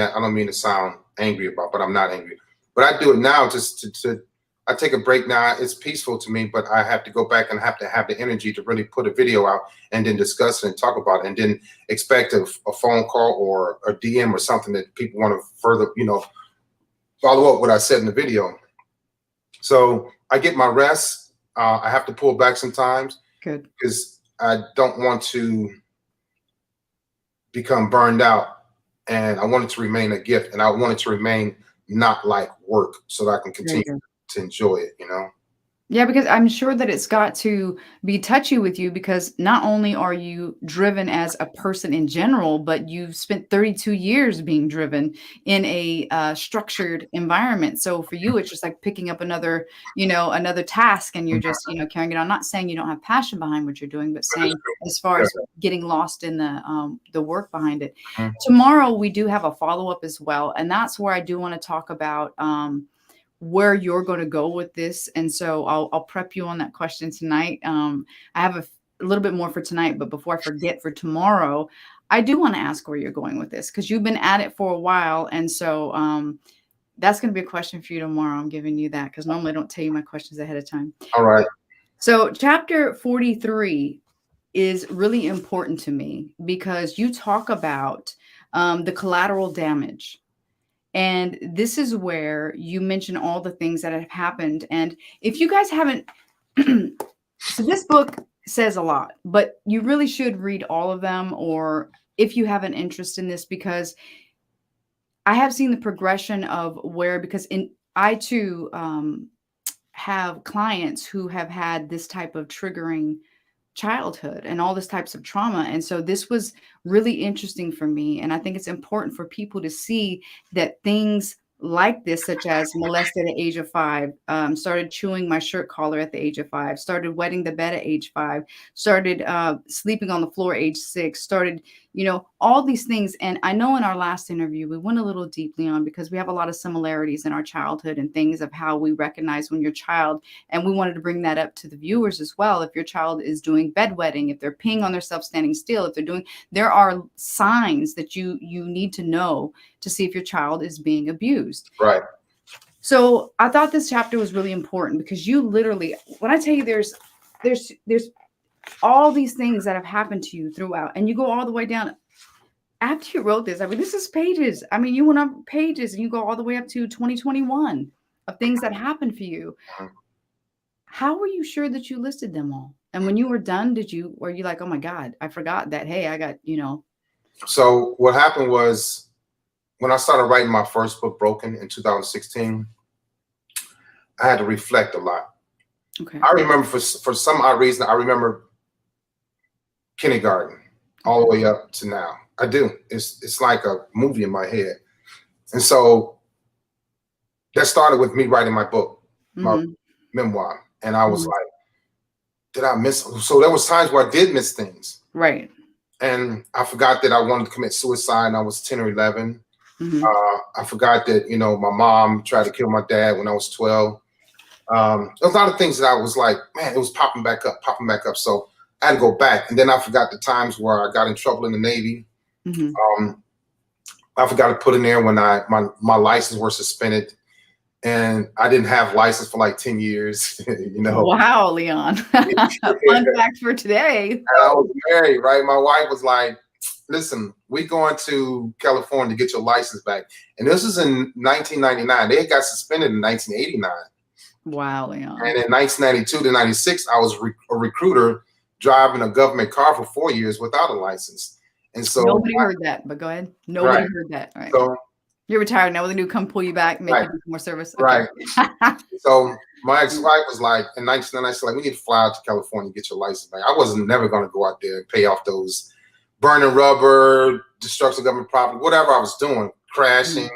to sound angry about, but I'm not angry. But I do it now just to I take a break now. It's peaceful to me, but I have to go back and have to have the energy to really put a video out and then discuss it and talk about it, and then expect a phone call or a DM or something that people want to further, follow up what I said in the video. So I get my rest. I have to pull back sometimes. Good. Because I don't want to become burned out, and I want it to remain a gift, and I want it to remain not like work, so that I can continue to enjoy it, Yeah, because I'm sure that it's got to be touchy with you, because not only are you driven as a person in general, but you've spent 32 years being driven in a structured environment. So for you, it's just like picking up another task, and you're just, carrying it on. Not saying you don't have passion behind what you're doing, but saying as far as getting lost in the work behind it. Tomorrow, we do have a follow-up as well. And that's where I do want to talk about where you're going to go with this. And so I'll prep you on that question tonight. I have a little bit more for tonight, but before I forget, for tomorrow, I do want to ask where you're going with this, because you've been at it for a while. And so that's going to be a question for you tomorrow. I'm giving you that, because normally I don't tell you my questions ahead of time. All right. So chapter 43 is really important to me, because you talk about the collateral damage. And this is where you mention all the things that have happened. And if you guys haven't, so this book says a lot, but you really should read all of them, or if you have an interest in this, because I have seen the progression of where, because I too have clients who have had this type of triggering childhood and all this types of trauma. And so this was really interesting for me. And I think it's important for people to see that things like this, such as molested at the age of 5, started chewing my shirt collar at the age of 5, started wetting the bed at age 5, started sleeping on the floor at age 6, started, all these things. And I know in our last interview, we went a little deeply on, because we have a lot of similarities in our childhood and things of how we recognize when you're a child. And we wanted to bring that up to the viewers as well. If your child is doing bedwetting, if they're peeing on themselves standing still, there are signs that you need to know to see if your child is being abused. Right. So I thought this chapter was really important, because you literally, when I tell you there's all these things that have happened to you throughout, and you go all the way down after you wrote this. I mean, this is pages. I mean, you went up pages and you go all the way up to 2021 of things that happened for you. How were you sure that you listed them all? And when you were done, were you like, oh my God, I forgot that, hey, I got, So what happened was, when I started writing my first book, Broken, in 2016, I had to reflect a lot. Okay. I remember for some odd reason, I remember kindergarten all the way up to now. I do. It's like a movie in my head. And so that started with me writing my book, my memoir. And I was like, did I miss? So there was times where I did miss things. Right. And I forgot that I wanted to commit suicide, and I was 10 or 11. I forgot that, my mom tried to kill my dad when I was 12. There was a lot of things that I was like, man, it was popping back up. So I had to go back. And then I forgot the times where I got in trouble in the Navy. I forgot to put in there when my license was suspended, and I didn't have license for like 10 years. Wow, Leon. Fun fact for today. And I was married, right? My wife was like, listen, we going to California to get your license back. And this is in 1999. They got suspended in 1989. Wow, Leon. And in 1992 to 96, I was a recruiter driving a government car for 4 years without a license. And so nobody heard that, but go ahead. Nobody heard that. All right. So you're retired now. They do come pull you back, make you do more service. Okay. Right. So my ex-wife was like, in 1999, she's like, we need to fly out to California and get your license back. I wasn't never going to go out there and pay off those burning rubber, destruction of government property, whatever I was doing, crashing.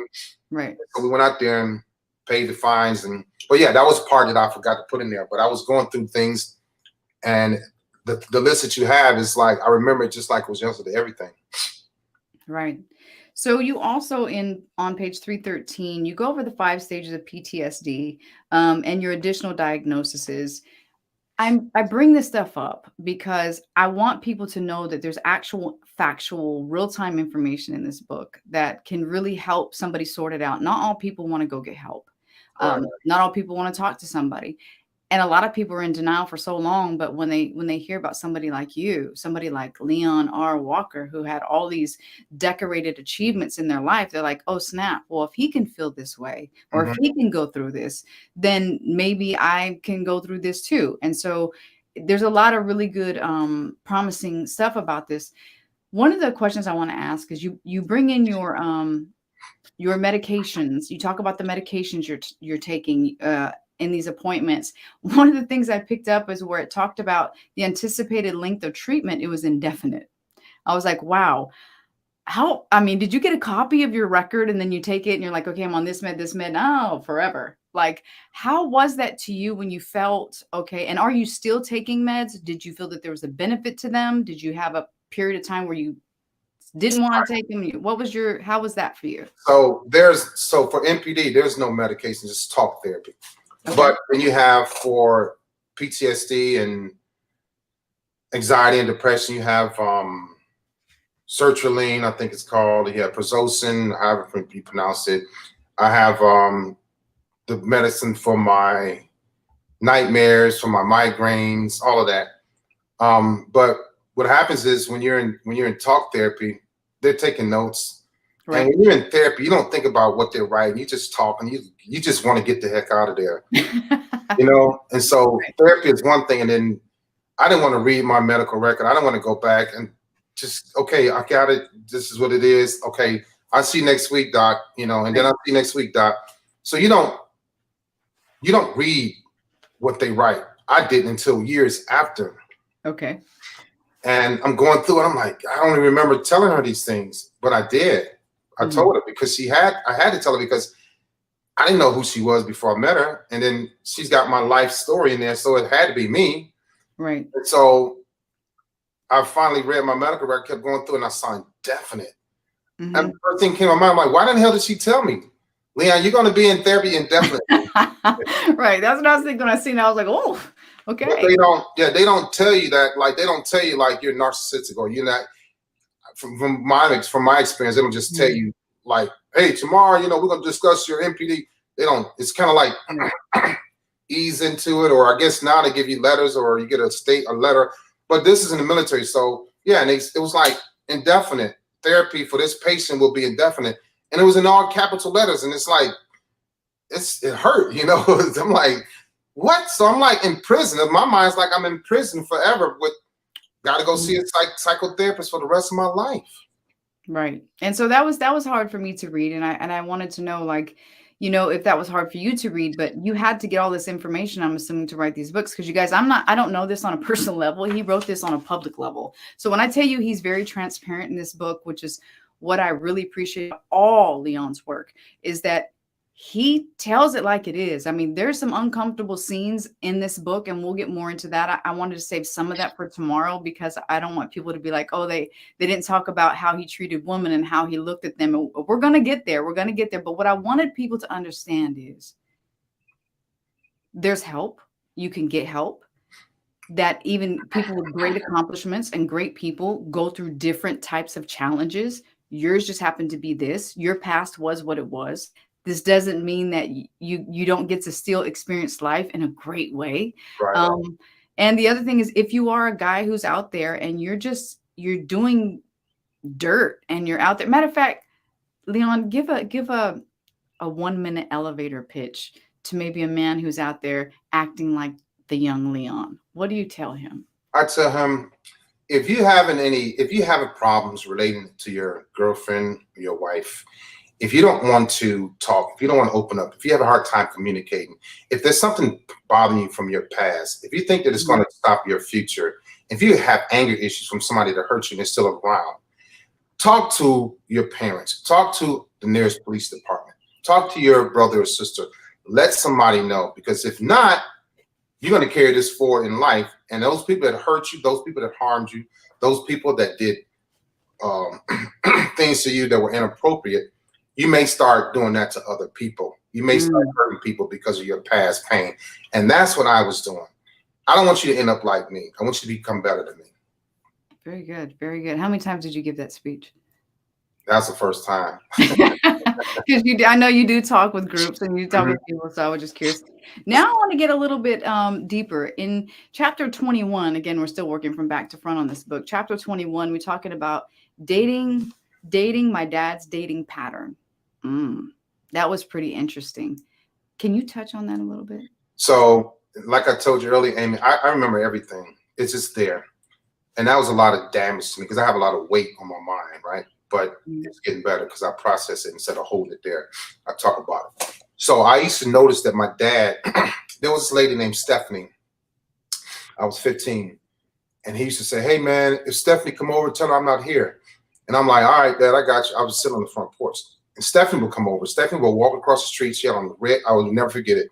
Right. So we went out there and paid the fines. But yeah, that was part that I forgot to put in there. But I was going through things, and the list that you have is like, I remember it just like it was yesterday, everything. Right. So you also on page 313, you go over the 5 stages of PTSD and your additional diagnoses. I bring this stuff up because I want people to know that there's actual factual real-time information in this book that can really help somebody sort it out. Not all people want to go get help. Right. Not all people want to talk to somebody. And a lot of people are in denial for so long, but when they hear about somebody like you, somebody like Leon R. Walker, who had all these decorated achievements in their life, they're like, oh snap, well, if he can feel this way, or if Mhm. he can go through this, then maybe I can go through this too. And so there's a lot of really good promising stuff about this. One of the questions I want to ask is you bring in your medications. You talk about the medications you're taking in these appointments. One of the things I picked up is where it talked about the anticipated length of treatment. It was indefinite. I was like, wow. How, I mean, did you get a copy of your record and then you take it and you're like, okay, I'm on this med, no, forever. Like, how was that to you when you felt okay? And are you still taking meds? Did you feel that there was a benefit to them? Did you have a period of time where you didn't want to take them? How was that for you? So for NPD, there's no medication, just talk therapy. Okay. But then you have for PTSD and anxiety and depression, you have sertraline, I think it's called. You have prazosin, however you pronounce it. I have the medicine for my nightmares, for my migraines, all of that. But what happens is when you're in talk therapy, they're taking notes. Right. And when you're in therapy, you don't think about what they're writing. You just talk and you just want to get the heck out of there. And so therapy is one thing. And then I didn't want to read my medical record. I didn't want to go back and just, okay, I got it. This is what it is. Okay, I'll see you next week, doc, and then I'll see you next week, doc. So you don't read what they write. I didn't until years after. Okay. And I'm going through it. I'm like, I don't even remember telling her these things, but I did. I told her because I had to tell her because I didn't know who she was before I met her. And then she's got my life story in there. So it had to be me. Right. And so I finally read my medical record, kept going through, and I saw indefinite. And the first thing came to my mind, I'm like, why the hell did she tell me? Leon, you're going to be in therapy indefinitely. Right. That's what I was thinking when I seen it. I was like, oh, okay. But they don't tell you that, like, they don't tell you like you're narcissistic or you're not. From my experience, they don't just tell you like, hey, tomorrow, we're going to discuss your MPD. They don't. It's kind of like ease into it, or I guess now they give you letters or you get a letter. But this is in the military, so yeah, and it was like indefinite therapy for this patient will be indefinite, and it was in all capital letters, and it's like it hurt, I'm like, what? So I'm like in prison. In my mind's like I'm in prison forever with. Got to go see a psychotherapist for the rest of my life. Right. And so that was hard for me to read. And I wanted to know, like, if that was hard for you to read, but you had to get all this information, I'm assuming, to write these books. Because you guys, I don't know this on a personal level. He wrote this on a public level. So when I tell you he's very transparent in this book, which is what I really appreciate all Leon's work, is that he tells it like it is. I mean, there's some uncomfortable scenes in this book, and we'll get more into that. I wanted to save some of that for tomorrow because I don't want people to be like, oh, they didn't talk about how he treated women and how he looked at them. And we're going to get there. We're going to get there. But what I wanted people to understand is there's help. You can get help. That even people with great accomplishments and great people go through different types of challenges. Yours just happened to be this. Your past was what it was. This doesn't mean that you don't get to still experience life in a great way. Right. And the other thing is, if you are a guy who's out there and you're doing dirt and you're out there. Matter of fact, Leon, give a 1 minute elevator pitch to maybe a man who's out there acting like the young Leon. What do you tell him? I tell him, if you have problems relating to your girlfriend or your wife, if you don't want to talk, if you don't want to open up, if you have a hard time communicating, if there's something bothering you from your past, if you think that it's going to stop your future, if you have anger issues from somebody that hurt you and is still around, talk to your parents, talk to the nearest police department, talk to your brother or sister, let somebody know, because if not, you're going to carry this forward in life. And those people that hurt you, those people that harmed you, those people that did things to you that were inappropriate, you may start doing that to other people. You may start hurting people because of your past pain. And that's what I was doing. I don't want you to end up like me. I want you to become better than me. Very good. Very good. How many times did you give that speech? That's the first time. Because I know you do talk with groups and you talk Mhm. with people, so I was just curious. Now I want to get a little bit deeper. In chapter 21, again, we're still working from back to front on this book. Chapter 21, we're talking about dating my dad's dating pattern. Mm, that was pretty interesting. Can you touch on that a little bit? So, like I told you earlier, Amy, I remember everything. It's just there. And that was a lot of damage to me because I have a lot of weight on my mind, right? But Mm, it's getting better because I process it instead of holding it there. I talk about it. So I used to notice that my dad, there was this lady named Stephanie. I was 15. And he used to say, hey, man, if Stephanie come over, tell her I'm not here. And I'm like, all right, Dad, I got you. I was sitting on the front porch. And Stephanie would come over. Stephanie would walk across the street. She had on red. I will never forget it.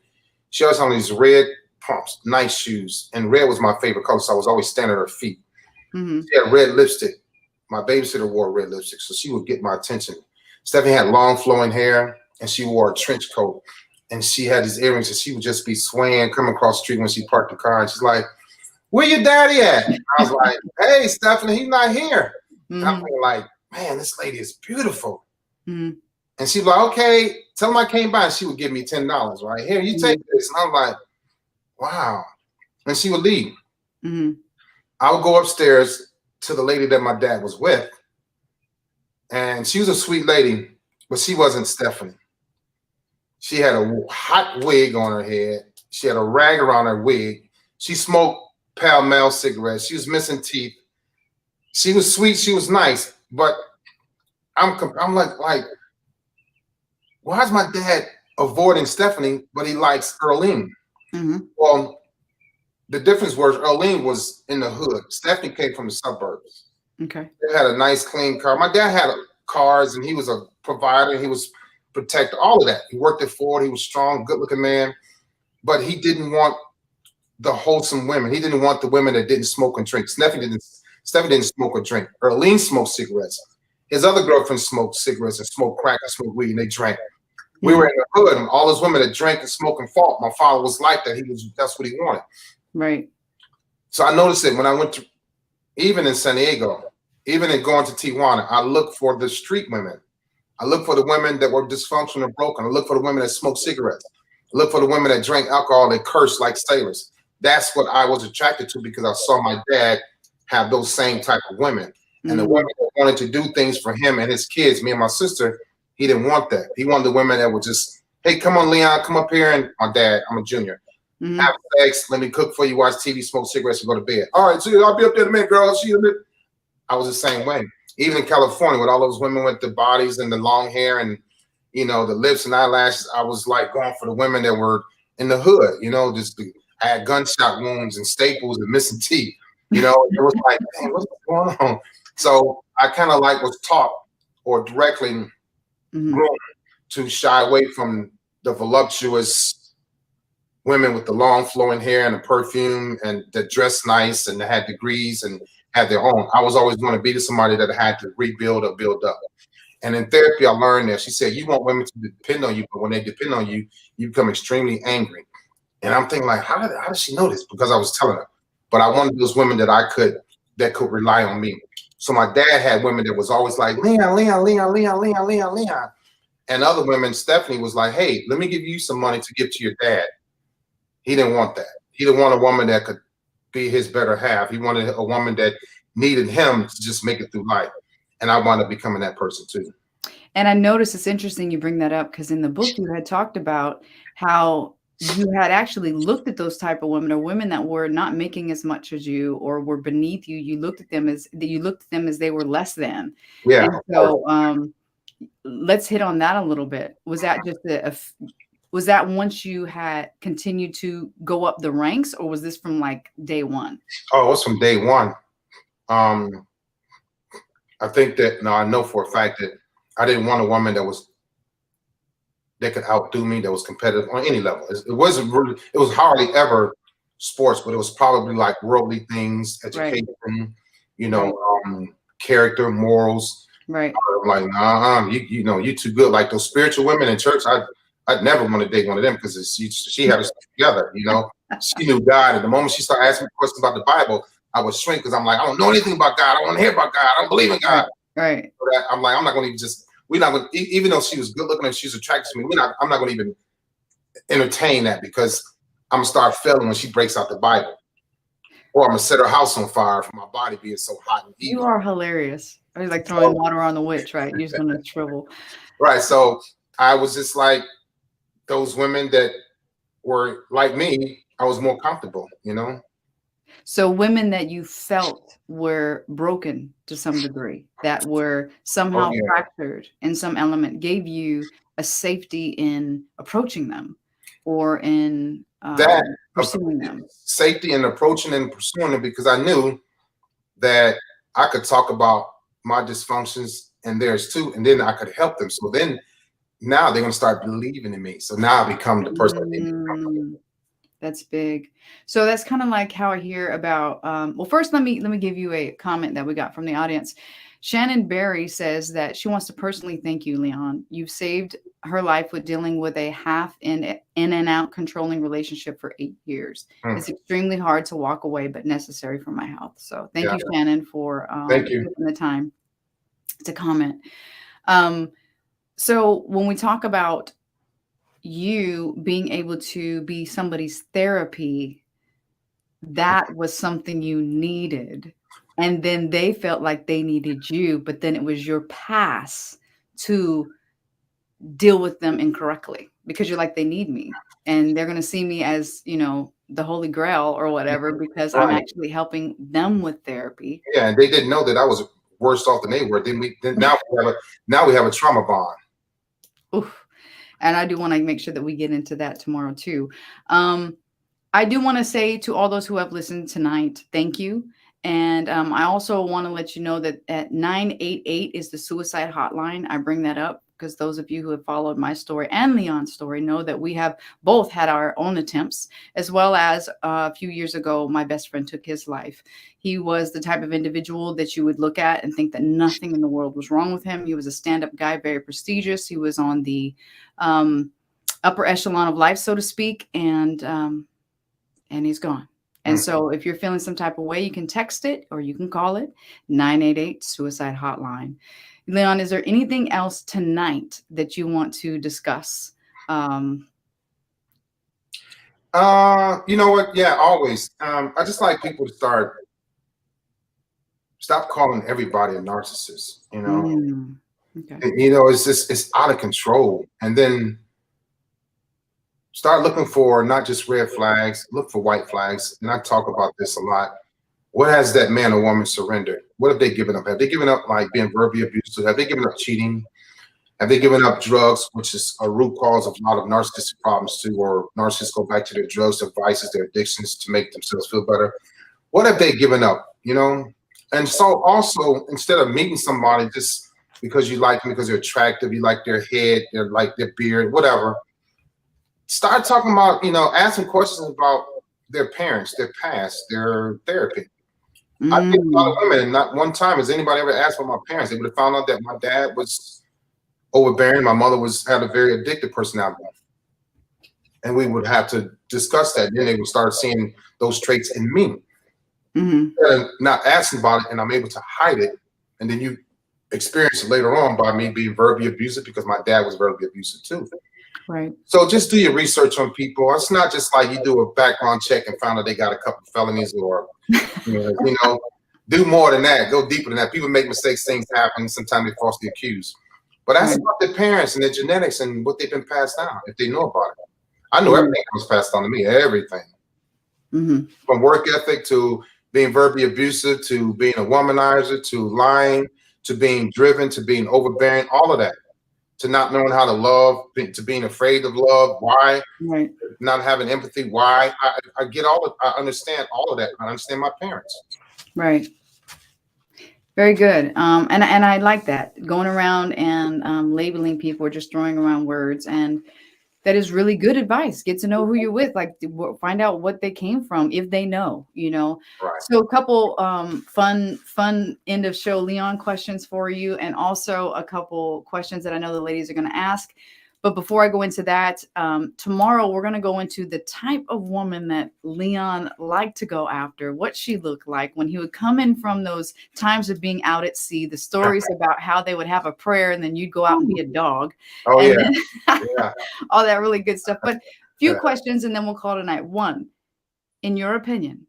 She always had on these red pumps, nice shoes. And red was my favorite color, so I was always standing at her feet. mm-hmm. She had red lipstick. My babysitter wore red lipstick, so she would get my attention. Stephanie had long flowing hair, and she wore a trench coat. And she had these earrings, and she would just be swaying, coming across the street when she parked the car. And she's like, where your daddy at? I was like, hey, Stephanie, he's not here. And I'm thinking like, man, this lady is beautiful. Mm-hmm. And she's like, okay, tell him I came by. And she would give me $10, right? Here, you take this. And I'm like, wow. And she would leave. Mm-hmm. I would go upstairs to the lady that my dad was with. And she was a sweet lady, but she wasn't Stephanie. She had a hot wig on her head. She had a rag around her wig. She smoked Pall Mall cigarettes. She was missing teeth. She was sweet. She was nice. But I'm like, why is my dad avoiding Stephanie, but he likes Earlene? Mm-hmm. Well, the difference was Earlene was in the hood. Stephanie came from the suburbs. Okay. They had a nice, clean car. My dad had cars, and he was a provider. He was protector, all of that. He worked at Ford. He was strong, good-looking man. But he didn't want the wholesome women. He didn't want the women that didn't smoke and drink. Stephanie didn't smoke or drink. Earlene smoked cigarettes. His other girlfriends smoked cigarettes and smoked crack and smoked weed, and they drank. We were in the hood, and all those women that drank and smoked and fought. My father was like that. That's what he wanted. Right. So I noticed it when I went to, even in San Diego, even in going to Tijuana, I looked for the street women. I looked for the women that were dysfunctional and broken. I looked for the women that smoked cigarettes. I looked for the women that drank alcohol and cursed like sailors. That's what I was attracted to because I saw my dad have those same type of women. And the women that wanted to do things for him and his kids, me and my sister, he didn't want that. He wanted the women that would just, hey, come on, Leon, come up here. And my dad, I'm a junior. Have sex, let me cook for you, watch TV, smoke cigarettes, and go to bed. All right, so I'll be up there in a minute, girl. I was the same way. Even in California, with all those women with the bodies and the long hair and, the lips and eyelashes, I was like going for the women that were in the hood, I had gunshot wounds and staples and missing teeth. It was like, dang, what's going on? So I kind of was taught or directly groomed to shy away from the voluptuous women with the long flowing hair and the perfume and that dressed nice and that had degrees and had their own. I was always going to be to somebody that had to rebuild or build up. And in therapy, I learned that she said, you want women to depend on you, but when they depend on you, you become extremely angry. And I'm thinking how did she know this? Because I was telling her. But I wanted those women that could rely on me. So my dad had women that was always like, Leon, Leon, Leon, Leon, Leon, Leon, Leon. And other women, Stephanie was like, hey, let me give you some money to give to your dad. He didn't want that. He didn't want a woman that could be his better half. He wanted a woman that needed him to just make it through life. And I wound up becoming that person too. And I noticed it's interesting you bring that up because in the book you had talked about how you had actually looked at those type of women or women that were not making as much as you or were beneath you. You looked at them as they were less than. Yeah. And so let's hit on that a little bit. Was that just was that once you had continued to go up the ranks, or was this from day one? Oh, it was from day one. I think that I know for a fact that I didn't want a woman that could outdo me, that was competitive on any level. It wasn't really, it was hardly ever sports, but it was probably like worldly things, education, character, morals. Right. I'm like, you too good. Like those spiritual women in church, I'd never want to date one of them because she had us together, She knew God. And the moment she started asking me questions about the Bible, I would shrink because I'm like, I don't know anything about God. I don't want to hear about God. I don't believe in God. Right. So that I'm like, I'm not going to even just, we're not going to, even though she was good looking and she's attracted to me, I'm not going to even entertain that, because I'm going to start failing when she breaks out the Bible. Or I'm going to set her house on fire for my body being so hot and You evil. are hilarious. I was like throwing water on the witch, right? You're just gonna shrivel. Right. So I was just like, those women that were like me, I was more comfortable, you know? So women that you felt were broken to some degree, that were Oh, somehow yeah. fractured in some element, gave you a safety in approaching them or in That pursuing them. safety in approaching and pursuing it, because I knew that I could talk about my dysfunctions and theirs too, and then I could help them. So then now they're going to start believing in me. So now I become the person that they need. Mm, that's big. So that's kind of like how I hear about. Well, first let me give you a comment that we got from the audience. Shannon Berry says that she wants to personally thank you, Leon. You've saved her life with dealing with a half in and out controlling relationship for 8 years. Hmm. It's extremely hard to walk away, but necessary for my health. So thank Yeah. you, Shannon, for Thank you. taking the time to comment. So when we talk about you being able to be somebody's therapy, that was something you needed. And then they felt like they needed you, but then it was your pass to deal with them incorrectly because you're like, they need me. And they're going to see me as, the Holy Grail or whatever, because I'm Right. actually helping them with therapy. Yeah, and they didn't know that I was worse off than they were. Now we have a trauma bond. Oof. And I do want to make sure that we get into that tomorrow too. I do want to say to all those who have listened tonight, thank you. And I also want to let you know that at 988 is the suicide hotline. I bring that up because those of you who have followed my story and Leon's story know that we have both had our own attempts, as well as a few years ago, my best friend took his life. He was the type of individual that you would look at and think that nothing in the world was wrong with him. He was a stand-up guy, very prestigious. He was on the upper echelon of life, so to speak. And he's gone. And so if you're feeling some type of way, you can text it or you can call it 988 suicide hotline. Leon, is there anything else tonight that you want to discuss? You know what? Yeah, always. I just like people to stop calling everybody a narcissist. Okay. It's out of control. And then start looking for not just red flags, look for white flags. And I talk about this a lot. What has that man or woman surrendered? What have they given up? Have they given up like being verbally abusive? Have they given up cheating? Have they given up drugs, which is a root cause of a lot of narcissistic problems too, or narcissists go back to their drugs, their vices, their addictions to make themselves feel better? What have they given up, And so also, instead of meeting somebody just because you like them, because they're attractive, you like their head, they like their beard, whatever, start talking about, asking questions about their parents, their past, their therapy. I think a lot of women, not one time has anybody ever asked for my parents. They would have found out that my dad was overbearing, my mother had a very addictive personality. And we would have to discuss that. Then they would start seeing those traits in me. And not asking about it, and I'm able to hide it. And then you experience it later on by me being verbally abusive, because my dad was verbally abusive too. Right. So just do your research on people. It's not just like you do a background check and found out they got a couple of felonies, or do more than that. Go deeper than that. People make mistakes, things happen. Sometimes they falsely accused. But ask about their parents and their genetics and what they've been passed down, if they know about it. I know everything that was passed on to me, everything. From work ethic to being verbally abusive, to being a womanizer, to lying, to being driven, to being overbearing, all of that. To not knowing how to love, to being afraid of love, why, not having empathy, why. I understand all of that. I understand my parents. Right. Very good. And I like that, going around and labeling people or just throwing around words. And that is really good advice. Get to know who you're with, like find out what they came from, if they know, Right. So a couple fun end of show Leon questions for you, and also a couple questions that I know the ladies are going to ask. But before I go into that, tomorrow we're going to go into the type of woman that Leon liked to go after, what she looked like when he would come in from those times of being out at sea, the stories about how they would have a prayer and then you'd go out and be a dog. Oh, and yeah. then Yeah. all that really good stuff. But few questions and then we'll call it a night. One, in your opinion,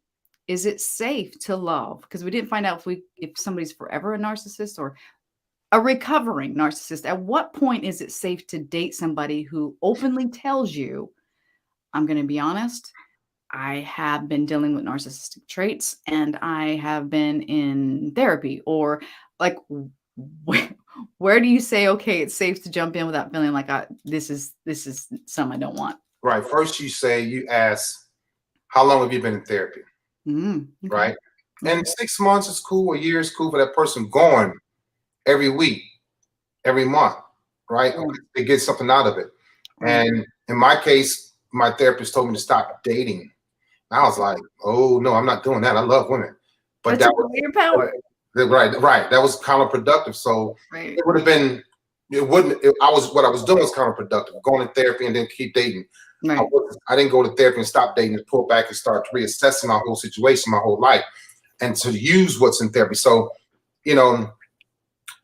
is it safe to love? Because we didn't find out if somebody's forever a narcissist or a recovering narcissist. At what point is it safe to date somebody who openly tells you, I'm going to be honest, I have been dealing with narcissistic traits and I have been in therapy? Or like, where do you say, okay, it's safe to jump in without feeling like this is something I don't want? Right. First, you ask, how long have you been in therapy? Okay. Right. And 6 months is cool. A year is cool for that person going every week, every month, right? They get something out of it. And in my case, my therapist told me to stop dating. And I was like, oh no, I'm not doing that. I love women. But that was your power. Right. That was counterproductive. So it would have been, what I was doing was counterproductive, going to therapy and then keep dating. Right. I didn't go to therapy and stop dating and pull back and start reassessing my whole situation, my whole life, and to use what's in therapy. So,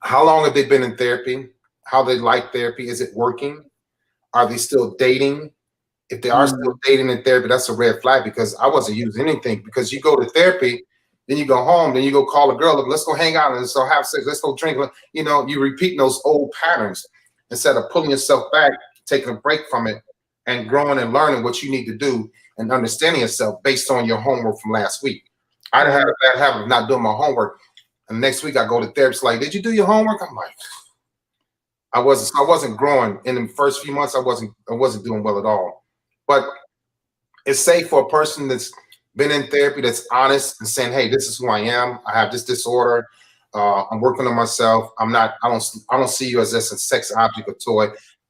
how long have they been in therapy? How they like therapy? Is it working? Are they still dating? If they are still dating in therapy, that's a red flag, because I wasn't using anything. Because you go to therapy, then you go home, then you go call a girl, let's go hang out, and let's go have sex, let's go drink. You repeat those old patterns instead of pulling yourself back, taking a break from it, and growing and learning what you need to do and understanding yourself based on your homework from last week. I had a bad habit of not doing my homework. And next week I go to therapy, like, did you do your homework? I'm like, I wasn't growing. In the first few months, I wasn't doing well at all. But it's safe for a person that's been in therapy, that's honest and saying, hey, this is who I am. I have this disorder. I'm working on myself. I don't see you as just a sex object or toy,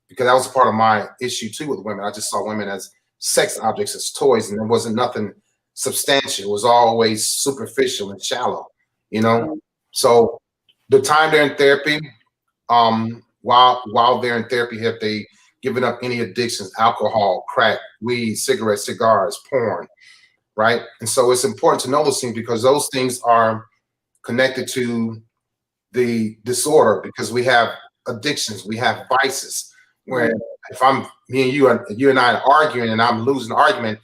because that was part of my issue too with women. I just saw women as sex objects, as toys, and there wasn't nothing substantial. It was always superficial and shallow, So the time they're in therapy, while they're in therapy, have they given up any addictions, alcohol, crack, weed, cigarettes, cigars, porn, right? And so it's important to know those things, because those things are connected to the disorder, because we have addictions, we have vices. Where if me and you and I are arguing and I'm losing the argument,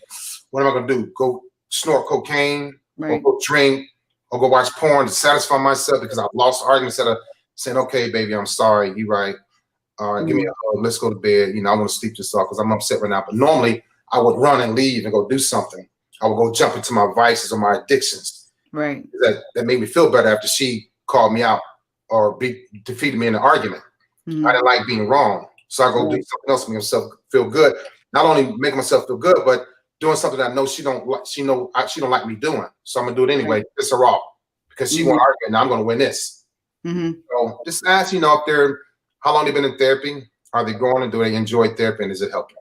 what am I going to do? Go snort cocaine, or go drink, or go watch porn to satisfy myself because I've lost the argument, instead of saying, okay, baby, I'm sorry, you're right. Give me a hug, let's go to bed. I want to sleep this off because I'm upset right now. But normally I would run and leave and go do something. I would go jump into my vices or my addictions. Right. That made me feel better after she called me out or defeated me in the argument. I didn't like being wrong. So I go do something else to make myself feel good. Not only making myself feel good, but doing something that I know she don't like me doing. So I'm gonna do it anyway, piss her off, because she won't argue, and I'm gonna win this. So just ask, if how long they've been in therapy, are they growing, and do they enjoy therapy, and is it helping?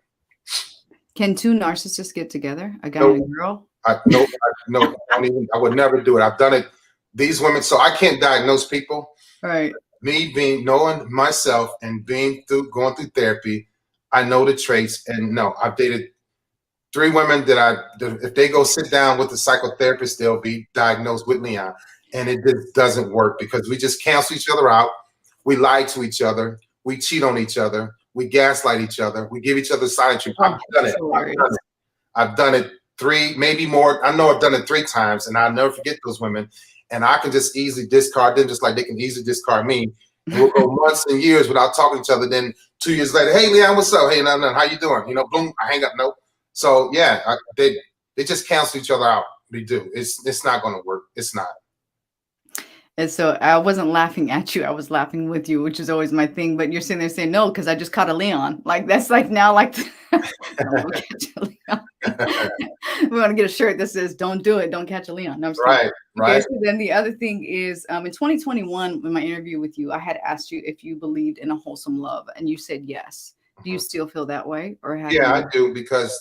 Can two narcissists get together? A guy and a girl? No, I would never do it. I've done it. These women, so I can't diagnose people. Right. Me knowing myself and going through therapy, I know the traits. And no, I've dated 3 women that if they go sit down with the psychotherapist, they'll be diagnosed with Leon. And it just doesn't work, because we just cancel each other out. We lie to each other. We cheat on each other. We gaslight each other. We give each other silent treatment. I've done it 3, maybe more. I know I've done it 3 times, and I'll never forget those women. And I can just easily discard them, just like they can easily discard me. And we'll go months and years without talking to each other. Then 2 years later, hey, Leon, what's up? Hey, nothing, how you doing? Boom, I hang up. Nope. So yeah, they just cancel each other out. They do. It's not going to work. It's not. And so I wasn't laughing at you. I was laughing with you, which is always my thing. But you're sitting there saying, no, because I just caught a Leon. Like, that's like now, like, we want to get a shirt that says, don't do it. Don't catch a Leon. No, right. Okay, so then the other thing is, in 2021, in my interview with you, I had asked you if you believed in a wholesome love, and you said yes. Do you still feel that way? Or I do, because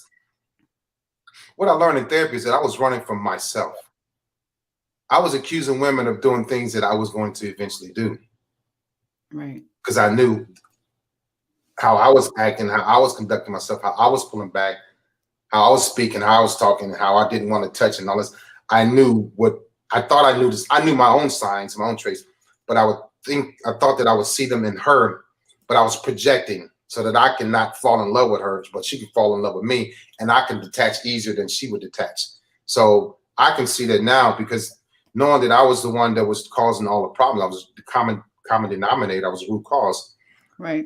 what I learned in therapy is that I was running from myself. I was accusing women of doing things that I was going to eventually do. Right. Because I knew how I was acting, how I was conducting myself, how I was pulling back, how I was speaking, how I was talking, how I didn't want to touch and all this. I knew what I thought I knew this. I knew my own signs, my own traits, but I thought that I would see them in her, but I was projecting so that I cannot fall in love with her, but she can fall in love with me, and I can detach easier than she would detach. So I can see that now, because knowing that I was the one that was causing all the problems, I was the common denominator, I was the root cause. Right.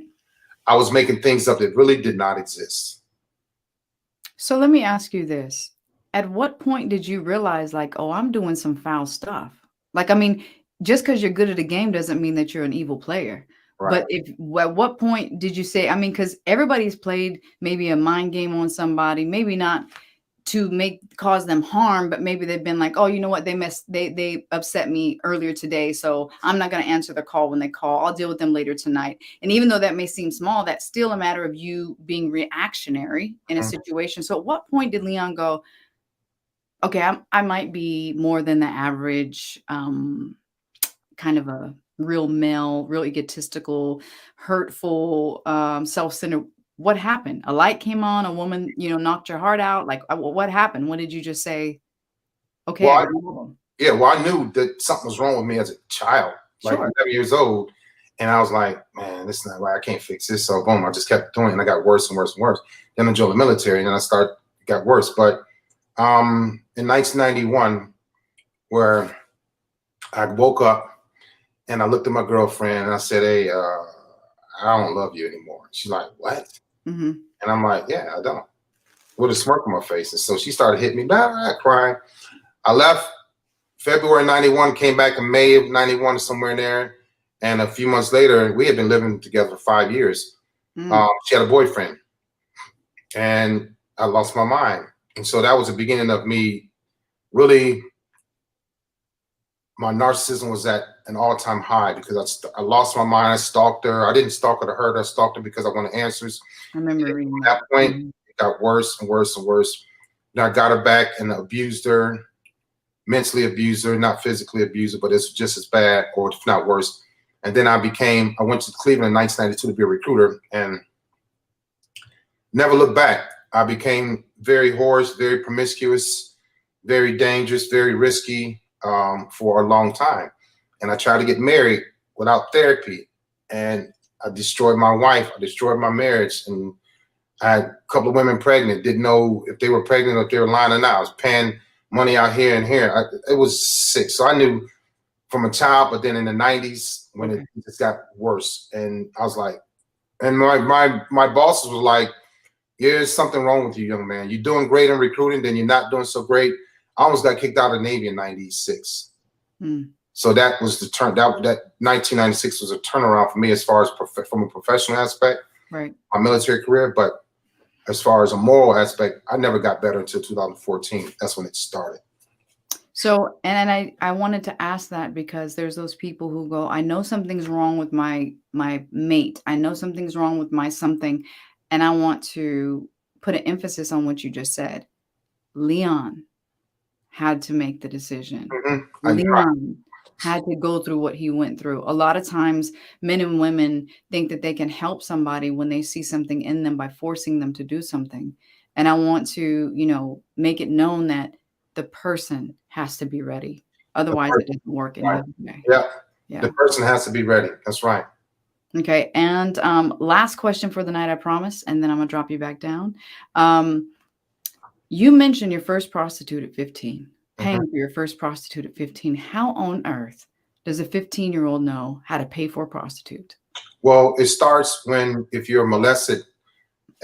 I was making things up that really did not exist. So let me ask you this. At what point did you realize, like, oh, I'm doing some foul stuff? Like, I mean, just because you're good at a game doesn't mean that you're an evil player. Right. But at what point did you say, I mean, because everybody's played maybe a mind game on somebody, maybe not to cause them harm, but maybe they've been like, oh, you know what, they upset me earlier today, so I'm not going to answer the call when they call. I'll deal with them later tonight. And even though that may seem small, that's still a matter of you being reactionary in a situation. So at what point did Leon go, okay, I might be more than the average, kind of a real male, real egotistical, hurtful, self-centered? What happened? A light came on, a woman, knocked your heart out. Like, what happened? When did you just say, okay, Well, I got a problem? well, I knew that something was wrong with me as a child, like Sure. 11 years old. And I was like, man, this is not right. I can't fix this. So boom, I just kept doing it, and I got worse and worse and worse. Then I joined the military, and then it got worse. But in 1991, where I woke up and I looked at my girlfriend and I said, hey, I don't love you anymore. She's like, what? Mm-hmm. And I'm like, yeah, I don't. With a smirk on my face. And so she started hitting me, crying. I left February 91, came back in May of 91, somewhere in there. And a few months later, we had been living together for 5 years. She had a boyfriend, and I lost my mind. And so that was the beginning of me really, my narcissism was at an all-time high, because I lost my mind. I stalked her. I didn't stalk her to hurt her. I stalked her because I wanted answers. I remember reading At that point, it got worse and worse and worse. And I got her back and abused her, mentally abused her, not physically abused her, but it's just as bad, or if not worse. And then I went to Cleveland in 1992 to be a recruiter, and never looked back. I became very whorish, very promiscuous, very dangerous, very risky, for a long time. And I tried to get married without therapy, and I destroyed my wife. I destroyed my marriage, and I had a couple of women pregnant. Didn't know if they were pregnant or if they were lying or not. I was paying money out here and here. It was sick. So I knew from a child, but then in the 90s, when it just got worse, and I was like, and my bosses were like, there's something wrong with you, young man. You're doing great in recruiting, then you're not doing so great. I almost got kicked out of the Navy in 96. So that was the turn. That 1996 was a turnaround for me, as far as from a professional aspect, right, my military career. But as far as a moral aspect, I never got better until 2014. That's when it started. So, and I wanted to ask that because there's those people who go, I know something's wrong with my mate. I know something's wrong with my something. And I want to put an emphasis on what you just said. Leon had to make the decision. Leon had to go through what he went through. A lot of times men and women think that they can help somebody when they see something in them by forcing them to do something. And I want to, make it known that the person has to be ready. Otherwise it doesn't work any other way. Yeah. The person has to be ready. That's right. Okay. And last question for the night, I promise. And then I'm going to drop you back down. You mentioned your first prostitute at 15, paying for your first prostitute at 15. How on earth does a 15-year-old know how to pay for a prostitute? Well, it starts if you're molested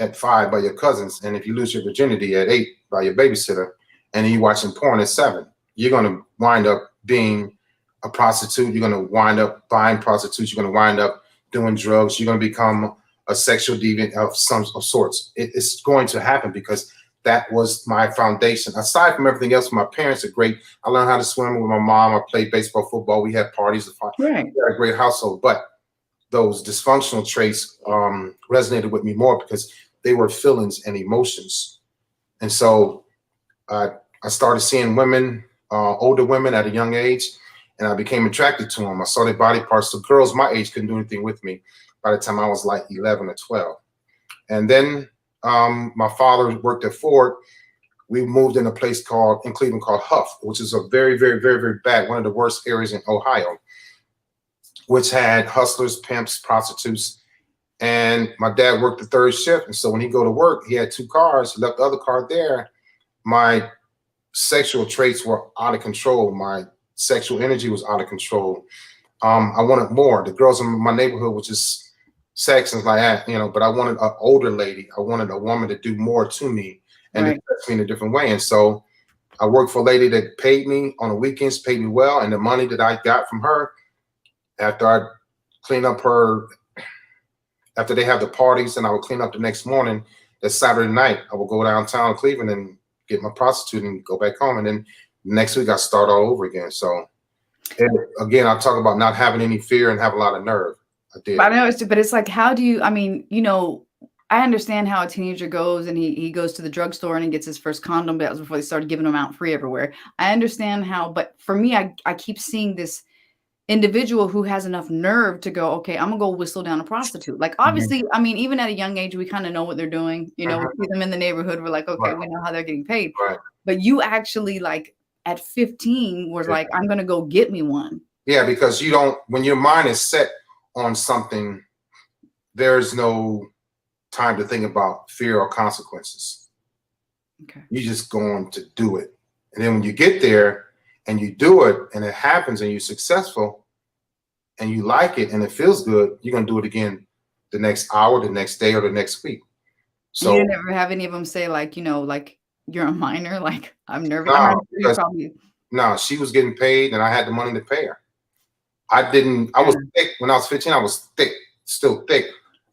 at 5 by your cousins, and if you lose your virginity at 8 by your babysitter, and then you're watching porn at 7, you're going to wind up being a prostitute. You're going to wind up buying prostitutes. You're going to wind up doing drugs. You're going to become a sexual deviant of sorts. It's going to happen, because that was my foundation. Aside from everything else, my parents are great. I learned how to swim with my mom. I played baseball, football. We had parties. We had a great household. But those dysfunctional traits resonated with me more, because they were feelings and emotions. And so I started seeing women, older women at a young age, and I became attracted to them. I saw their body parts. So girls my age couldn't do anything with me by the time I was like 11 or 12. And then my father worked at Ford. We moved in a place in Cleveland called Huff, which is a very, very, very, very bad, one of the worst areas in Ohio, which had hustlers, pimps, prostitutes. And my dad worked the third shift. And so when he go to work, he had two cars. He left the other car there. My sexual traits were out of control. My sexual energy was out of control. I wanted more. The girls in my neighborhood were just sex and like that, but I wanted an older lady. I wanted a woman to do more to me and to touch me in a different way. And so I worked for a lady that paid me on the weekends, paid me well. And the money that I got from her, after I clean up after they have the parties, and I would clean up the next morning, that Saturday night, I would go downtown Cleveland and get my prostitute and go back home. And then next week I start all over again. So again, I talk about not having any fear and have a lot of nerve. I did. I know, but it's like, how do you, I mean, I understand how a teenager goes and he goes to the drugstore and he gets his first condom. That was before they started giving them out free everywhere. I understand how, but for me, I keep seeing this individual who has enough nerve to go, okay, I'm gonna go whistle down a prostitute. Like, obviously, I mean, even at a young age, we kind of know what they're doing. We see them in the neighborhood. We're like, okay, we know how they're getting paid. Right. But you actually, like, at 15 was like, I'm gonna go get me one. Yeah, because when your mind is set on something, there's no time to think about fear or consequences. Okay. You're just going to do it. And then when you get there and you do it and it happens and you're successful and you like it and it feels good, you're going to do it again the next hour, the next day, or the next week. So you didn't ever have any of them say, like, like, you're a minor, like, I'm nervous. No, she was getting paid and I had the money to pay her. I was thick when I was 15. I was thick, still thick.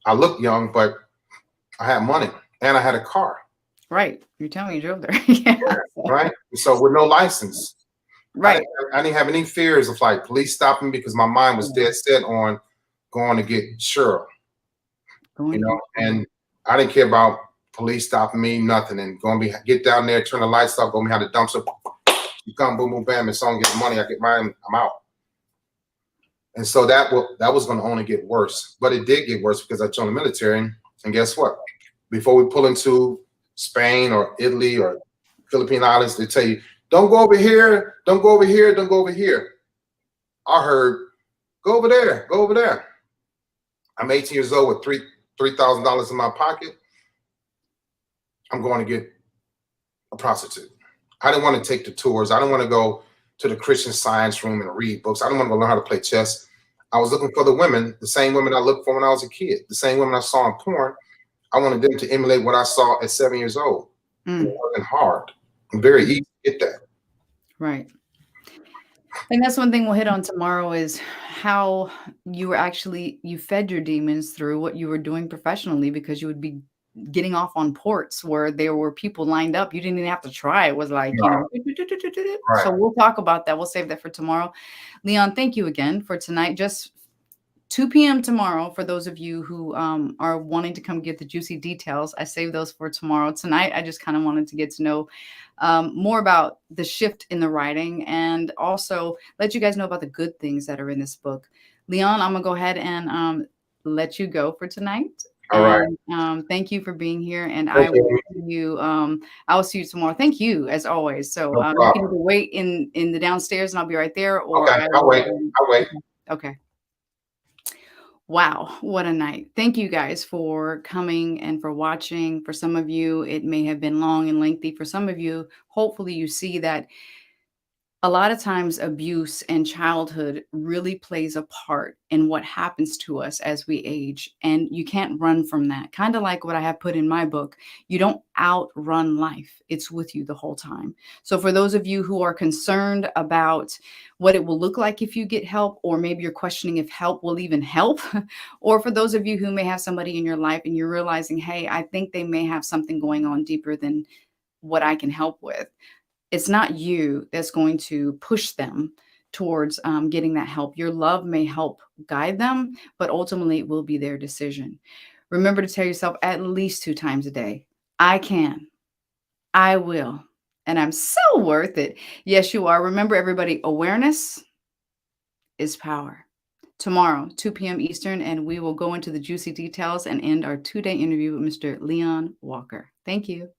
I looked young, but I had money and I had a car. Right. You're telling me you drove there. Yeah. Right. So with no license. Right. I didn't have any fears of like police stopping me because my mind was dead set on going to get Cheryl. And I didn't care about police stopping me, nothing. And get down there, turn the lights off, go behind the dumpster. You come, boom, boom, bam, and someone gets the money, I get mine, I'm out. And so that was going to only get worse. But it did get worse because I joined the military. And guess what? Before we pull into Spain or Italy or Philippine Islands, they tell you, don't go over here, don't go over here, don't go over here. I heard, go over there, go over there. I'm 18 years old with $3,000 in my pocket. I'm going to get a prostitute. I didn't want to take the tours. I didn't want to go to the Christian Science room and read books. I didn't want to go learn how to play chess. I was looking for the women, the same women I looked for when I was a kid, the same women I saw in porn. I wanted them to emulate what I saw at 7 years old. It wasn't hard. Very easy to get that. Right. And that's one thing we'll hit on tomorrow is how you fed your demons through what you were doing professionally, because you would be getting off on ports where there were people lined up. You didn't even have to try. It was like, Right. So we'll talk about that. We'll save that for tomorrow. Leon, thank you again for tonight. Just 2 p.m. tomorrow for those of you who are wanting to come get the juicy details. I saved those for tomorrow. Tonight, I just kind of wanted to get to know more about the shift in the writing and also let you guys know about the good things that are in this book. Leon, I'm going to go ahead and let you go for tonight. All right. Thank you for being here, and I will see you tomorrow. Thank you as always. So you can either wait in the downstairs, and I'll be right there. Or okay, I'll wait. I'll wait. Okay. Wow, what a night. Thank you guys for coming and for watching. For some of you, it may have been long and lengthy. For some of you, hopefully you see that a lot of times abuse and childhood really plays a part in what happens to us as we age. And you can't run from that. Kind of like what I have put in my book. You don't outrun life. It's with you the whole time. So for those of you who are concerned about what it will look like if you get help, or maybe you're questioning if help will even help, or for those of you who may have somebody in your life and you're realizing, hey, I think they may have something going on deeper than what I can help with. It's not you that's going to push them towards getting that help. Your love may help guide them, but ultimately it will be their decision. Remember to tell yourself at least 2 times a day, I can, I will, and I'm so worth it. Yes, you are. Remember, everybody, awareness is power. tomorrow, 2 p.m. Eastern, and we will go into the juicy details and end our 2-day interview with Mr. Leon Walker. Thank you.